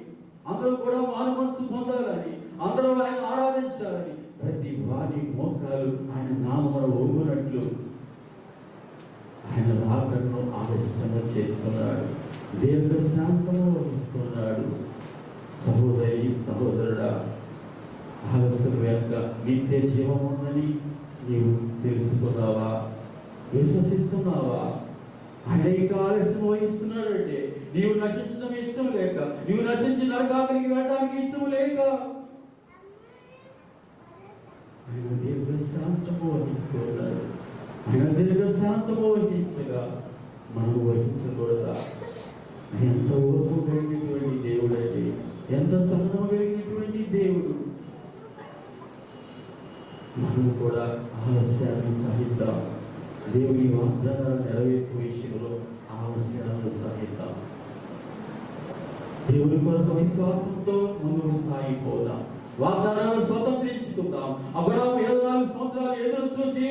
అందరూ కూడా మారు మనసు పొందాలని, అందరూ ఆయన ఆరాధించాలని ప్రతి వారి మోకాలు ఆయన నామమున వంగునట్లు ఆయన రాకడను ఆలస్యంగా చేస్తున్నాడు. దీర్ఘశాంతము వహిస్తున్నాడు. సహోదరి, సహోదరుడా, ఆలస్యం వెనుక నిత్య జీవం ఉందని నీవు తెలుసుకున్నావా? విశ్వసిస్తున్నావా? ఆయన ఇంకా ఆలస్యం వహిస్తున్నాడంటే నీవు నశించడం ఇష్టం లేక, నీవు నశించి నరకానికి వెళ్ళడానికి ఇష్టం లేక ఆయన దీర్ఘశాంతము వహిస్తున్నాడు. ఆయన దీర్ఘశాంతము వహించగా మనం వహించకూడదా? ఎంత ఓర్పు కలిగినటువంటి దేవుడు అండి, ఎంత సహనం కలిగినటువంటి దేవుడు. మనం కూడా ఆలస్యాన్ని సహిద్దాం. దేవుని వాగ్దానాలు నెరవేర్చే విషయంలో ఆలస్యాలను సహిద్దాం. దేవుని కొరకు విశ్వాసంతో ముందుకు సాగిపోదాం. వాగ్దానాలను స్వతంత్రించుకుందాం. అబ్రహాము 74 సంవత్సరాలు ఎదురు చూసి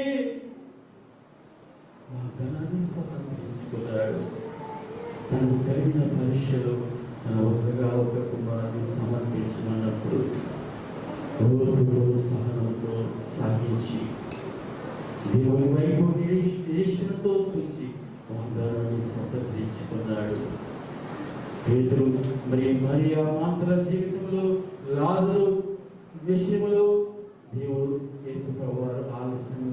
వాగ్దానాన్ని స్వతంత్రించుకున్నాడు. తనకు కలిగిన పరీక్షలు తన ఒక కుమారుని సమర్పించమన్నప్పుడు ఓర్పుతో సహనంతో సాగించి దేవుని వైపు నిరీక్షణతో చూసి వాగ్దానాన్ని స్వతంత్రించుకున్నాడు. పేతురు మరియా మాత్ర జీవితంలో, లాజరు విషయంలో దేవుడు యేసు ప్రభువారు ఆలస్యం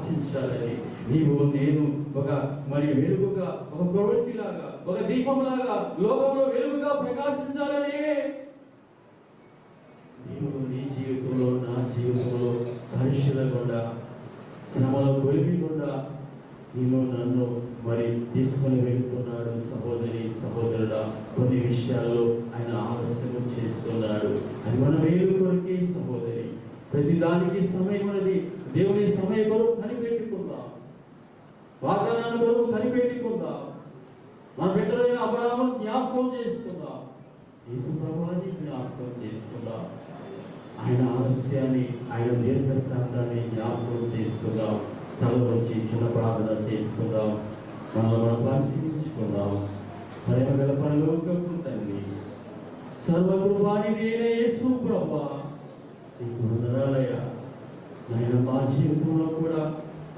ప్రకాశించాలని, నీవు నేను ఒక మరి వెలుగుగా, ఒక ప్రవృత్తిలాగా, ఒక దీపంలాగా లోకంలో వెలుగుగా ప్రకాశించాలని నీవు నీ జీవితంలో, నా జీవితంలో పరిశీలకుండా, శ్రమలో కొలిమికుండా నీవు నన్ను మరి తీసుకొని వెళ్తున్నాడు. సహోదరి సహోదరుడా, కొన్ని విషయాల్లో ఆయన ఆలస్యం చేస్తున్నాడు. అది మన మేలు కొరకే సహోదరి. ప్రతి దానికి సమయం ఉన్నది. దేవుని సమయం కొరకు కనిపెట్టుకుందాం, వాగ్దానాన్ని కొరకు కనిపెట్టుకుందాం. మన బిడ్డలైన అబ్రహామును జ్ఞాపకం చేసుకుందాం, యేసు ప్రభువుని జ్ఞాపకం చేసుకుందాం. ఆయన ఆలస్యాన్ని, ఆయన దీర్ఘశాంతాన్ని జ్ఞాపకం చేసుకుందాం. తల వచ్చి చిన్న ప్రార్థన చేసుకుందాం, మనల్ని మనం పరిశీలించుకుందాం. ప్రేమ గల పరలోకపు తండ్రి, సర్వకృపానిధి అయిన యేసు ప్రభువా, నీకు వందనాలయ్యా. నాయన మా జీవితంలో కూడా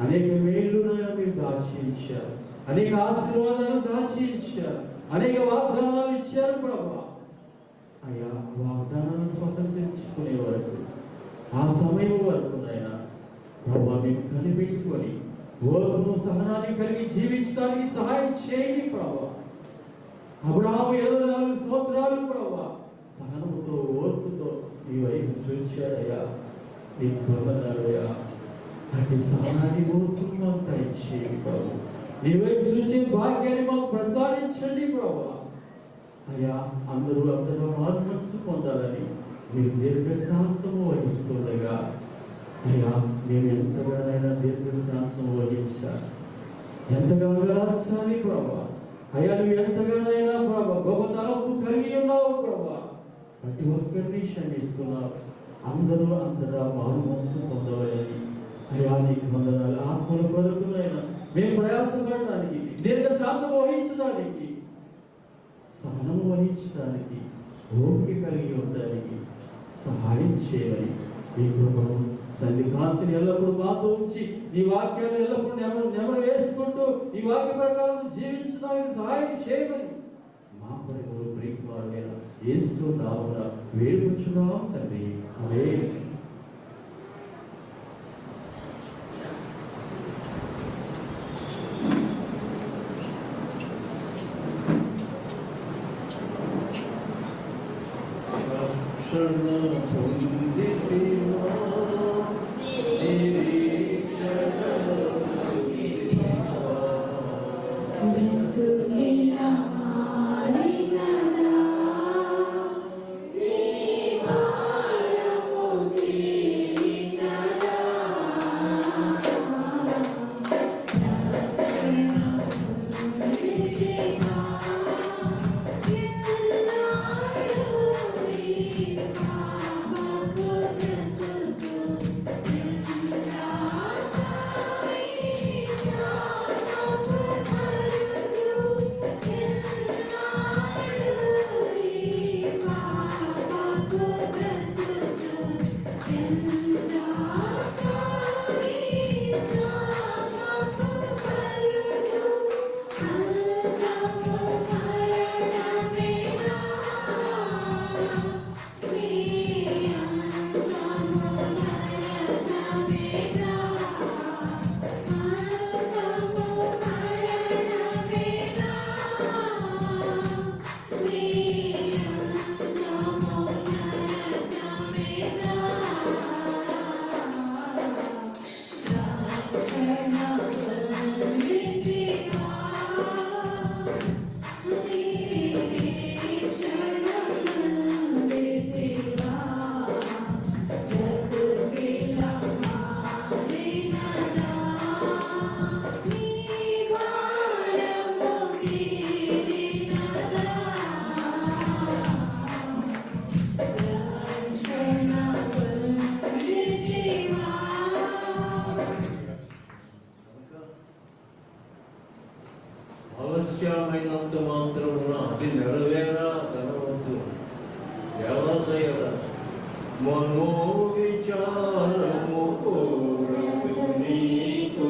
అనేక మేలు మీరు దాచించారు, అనేక ఆశీర్వాదాలు దాచించారు, అనేక వాగ్దానాలు ఇచ్చారు ప్రభువా. అయ్యా, వాగ్దానాలను స్వతంత్రించుకునే వరకు, ఆ సమయం వరకు నాయన ప్రభువా మేము కనిపెట్టుకొని ఓర్పును సహనాన్ని కలిగి జీవించడానికి సహాయం చేయండి ప్రభువా. అబ్రహాము 24 సంవత్సరాలు ప్రభువా సహనముతో, ఓర్పుతో నీ వైపు చూచాడయ్యా. నీకు వందనాలయ్యా. అటు సహనాన్ని, ఓర్పును మాకు దయచేయండి ప్రభు. నీ వైపు చూసే భాగ్యాన్ని మాకు ప్రసాదించండి ప్రభువా. అయ్యా, అందరూ మనసు పొందాలని మీరు దీర్ఘశాంతము వహిస్తుండగా, అయ్యా మేము ఎంతగానైనా దీర్ఘశాంతం వహించాలి, ఎంతగా అంగలార్చాలి ప్రభా. అయ్యా, నువ్వు ఎంతగానైనా ప్రభా గొప్ప తలపు కలిగి ఉన్నావు ప్రభా. ప్రతి ఒక్కరిని క్షమిస్తున్నావు. అందరూ అంతటా మారు మనసు పొందవాలని అయ్యా నీకు వందనాలు. ఆత్మల కొరకునైనా మేము ప్రయాసపడడానికి, దీర్ఘశాంతం వహించడానికి, సహనం వహించడానికి, ఓపిక కలిగి ఉండడానికి సహాయం చేయమని ఈ కృపను సన్నికాంతిని ఎల్లప్పుడూ మాతో ఉంచి, నీ వాక్యాన్ని ఎల్లప్పుడూ నెమరు వేసుకుంటూ ఈ వాక్య ప్రకారం జీవించడానికి సహాయం చేయమని మా పరిమళ ప్రియకుమారుడైన యేసు నామమున వేడుకొంచున్నాం తండ్రి. ఆమేన్. అవశ్యమైనంత మాత్రమున అది నెరవేరా ధనవంతు వ్యవసాయ మనో విచారము కోరదు నీకు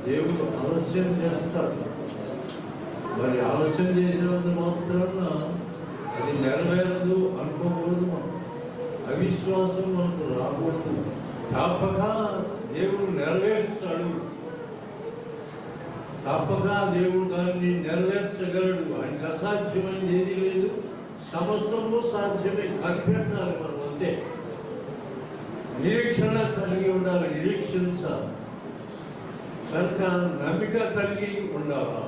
దేవుడు ఆలస్యం చేస్తాడు. మరి ఆలస్యం చేసినంత మాత్రాన అది నెరవేరదు అనుకోకూడదు. మనం అవిశ్వాసం మనకు రాకూడదు. తప్పక దేవుడు నెరవేరుస్తాడు. తప్పక దేవుడు దాన్ని నెరవేర్చగలడు. ఆయనకు అసాధ్యమైనది ఏది లేదు. సమస్తము సాధ్యమే. కనిపెట్టాలి మనం అంతే. నిరీక్షణ కలిగి ఉండాలి, నిరీక్షించాలి. కనుక నమ్మిక కలిగి ఉండాలి.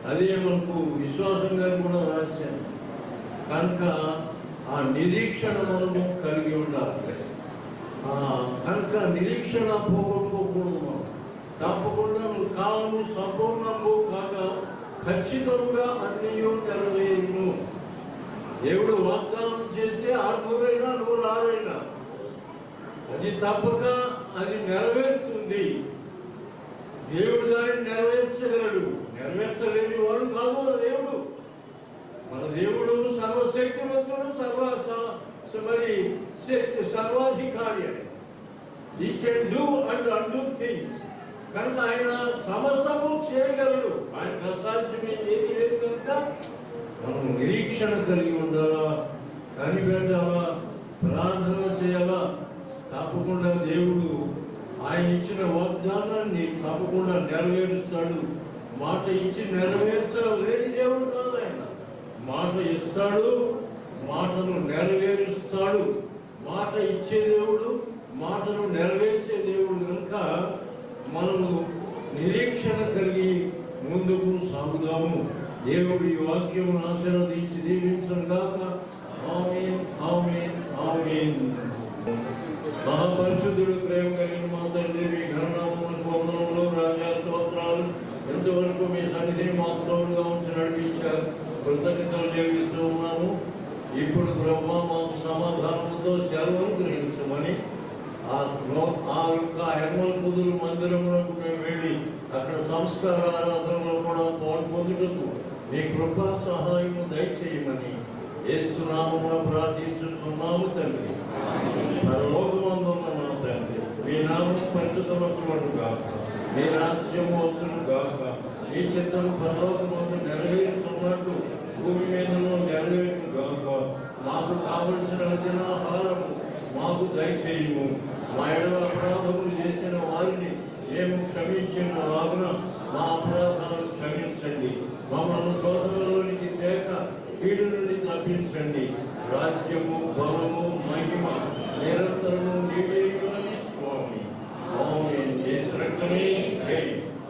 అదే మనకు విశ్వాసంగా కూడా రాశాను. కనుక ఆ నిరీక్షణ మనము కలిగి ఉండాలి. కనుక నిరీక్షణ పోగొట్టుకోకూడదు. మనం తప్పకుండా కాలము సంపూర్ణము కాగా ఖచ్చితంగా అన్నీ నెరవేరును. దేవుడు వాగ్దానం చేస్తే 600 100 అది తప్పక అది నెరవేరుతుంది. దేవుడు దాన్ని నెరవేర్చగలడు. నెరవేర్చలేని వాడు కాదు మన దేవుడు. మన దేవుడు సర్వశక్తివంతుడు, సర్వాధికారి. He can do and undo things. కనుక ఆయన సమస్తము చేయగలడు. ఆయనకు అసాధ్యమే ఏది లేదు. కనుక మనం నిరీక్షణ కలిగి ఉండాలా, కనిపెట్టాలా, ప్రార్థన చేయాలా. తప్పకుండా దేవుడు ఆయన ఇచ్చిన వాగ్దానాన్ని తప్పకుండా నెరవేరుస్తాడు. మాట ఇచ్చి నెరవేర్చలేని దేవుడు కాదు ఆయన. మాట ఇస్తాడు, మాటను నెరవేరుస్తాడు. మాట ఇచ్చే దేవుడు, మాటను నెరవేర్చే దేవుడు. కనుక మనము నిరీక్షణ కలిగి ముందుకు సాగుదాము. దేవుడి వాక్యం ఆశీర్వదించి దీవించను గాక. ఆమేన్, ఆమేన్, ఆమేన్. మహాపరిశుద్ధుడు, ప్రేమ కలిగిన మా తండ్రి, మీ ఘననామమునకు వందనములు, రాజా స్తోత్రాలు. ఎంతవరకు మీ సన్నిధిని మాకు తోడుగా ఉంచి నడిపించారు. కృతజ్ఞతలు చెల్లిస్తూ ఉన్నాము. ఇప్పుడు బ్రహ్మ మాకు సమాధానంతో సెలవును గ్రహించమని ఆ యొక్క హెర్మల్ కుదురు మందిరంలోకి మేము వెళ్ళి అక్కడ సంస్కార ఆరాధనలో కూడా పాల్పొందుటకు మీ కృపా సహాయము దయచేయమని యేసునామమున ప్రార్థించుతున్నాము తండ్రి. పరలోకమందున్న మా తండ్రి, మీ నామం పరిశుద్ధమగును గాక. మీ రాజ్యము వచ్చును గాక. మీ చిత్తము పరలోకమందు నెరవేరుచున్నట్టు భూమి మీదలో నెరవేరును గాక. మాకు కావలసిన దినాహారము మాకు దయచేయము. మా ఎడల అపరాధములు చేసిన వారిని మేము క్షమించిన వాగున మా అపరాధాలను క్షమించండి. మమ్మల్ని శోధనలోనికి తేక కీడు నుండి తప్పించండి. రాజ్యము, బలము, మహిమ నిరంతరము నీవే స్వామి. ఆమేన్. యేసు రక్తమే జై.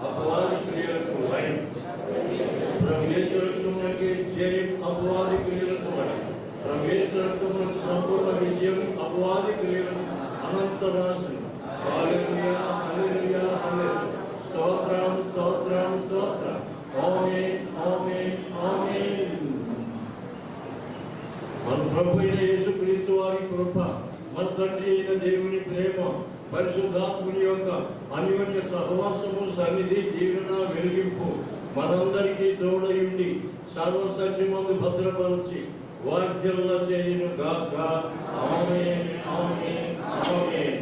అపవాది క్రియలకు భయం. యేసు రక్తమునకే జయం. అపవాది క్రియలకు భయం. యేసు రక్తమునకు సంపూర్ణ విజయం. అపవాది క్రియలకు అనంత నాశనం. హల్లెలూయా, హల్లెలూయా, హల్లెలూయా. స్తోత్రం, స్తోత్రం, స్తోత్రం. ఆమేన్, ఆమేన్, ఆమేన్. మన ప్రభు అయిన యేసుక్రీస్తు వారి కృప, మన తండ్రి అయిన దేవుని ప్రేమ, పరిశుద్ధాత్ముని యొక్క అన్యోన్య సహవాసము, సన్నిధి, జీవన, వెలిగింపు మనందరికీ తోడయుండి సర్వసత్యమందు భద్రపరచి వాద్యముల చేయును గాక. ఆమేన్, ఆమేన్, ఆమేన్.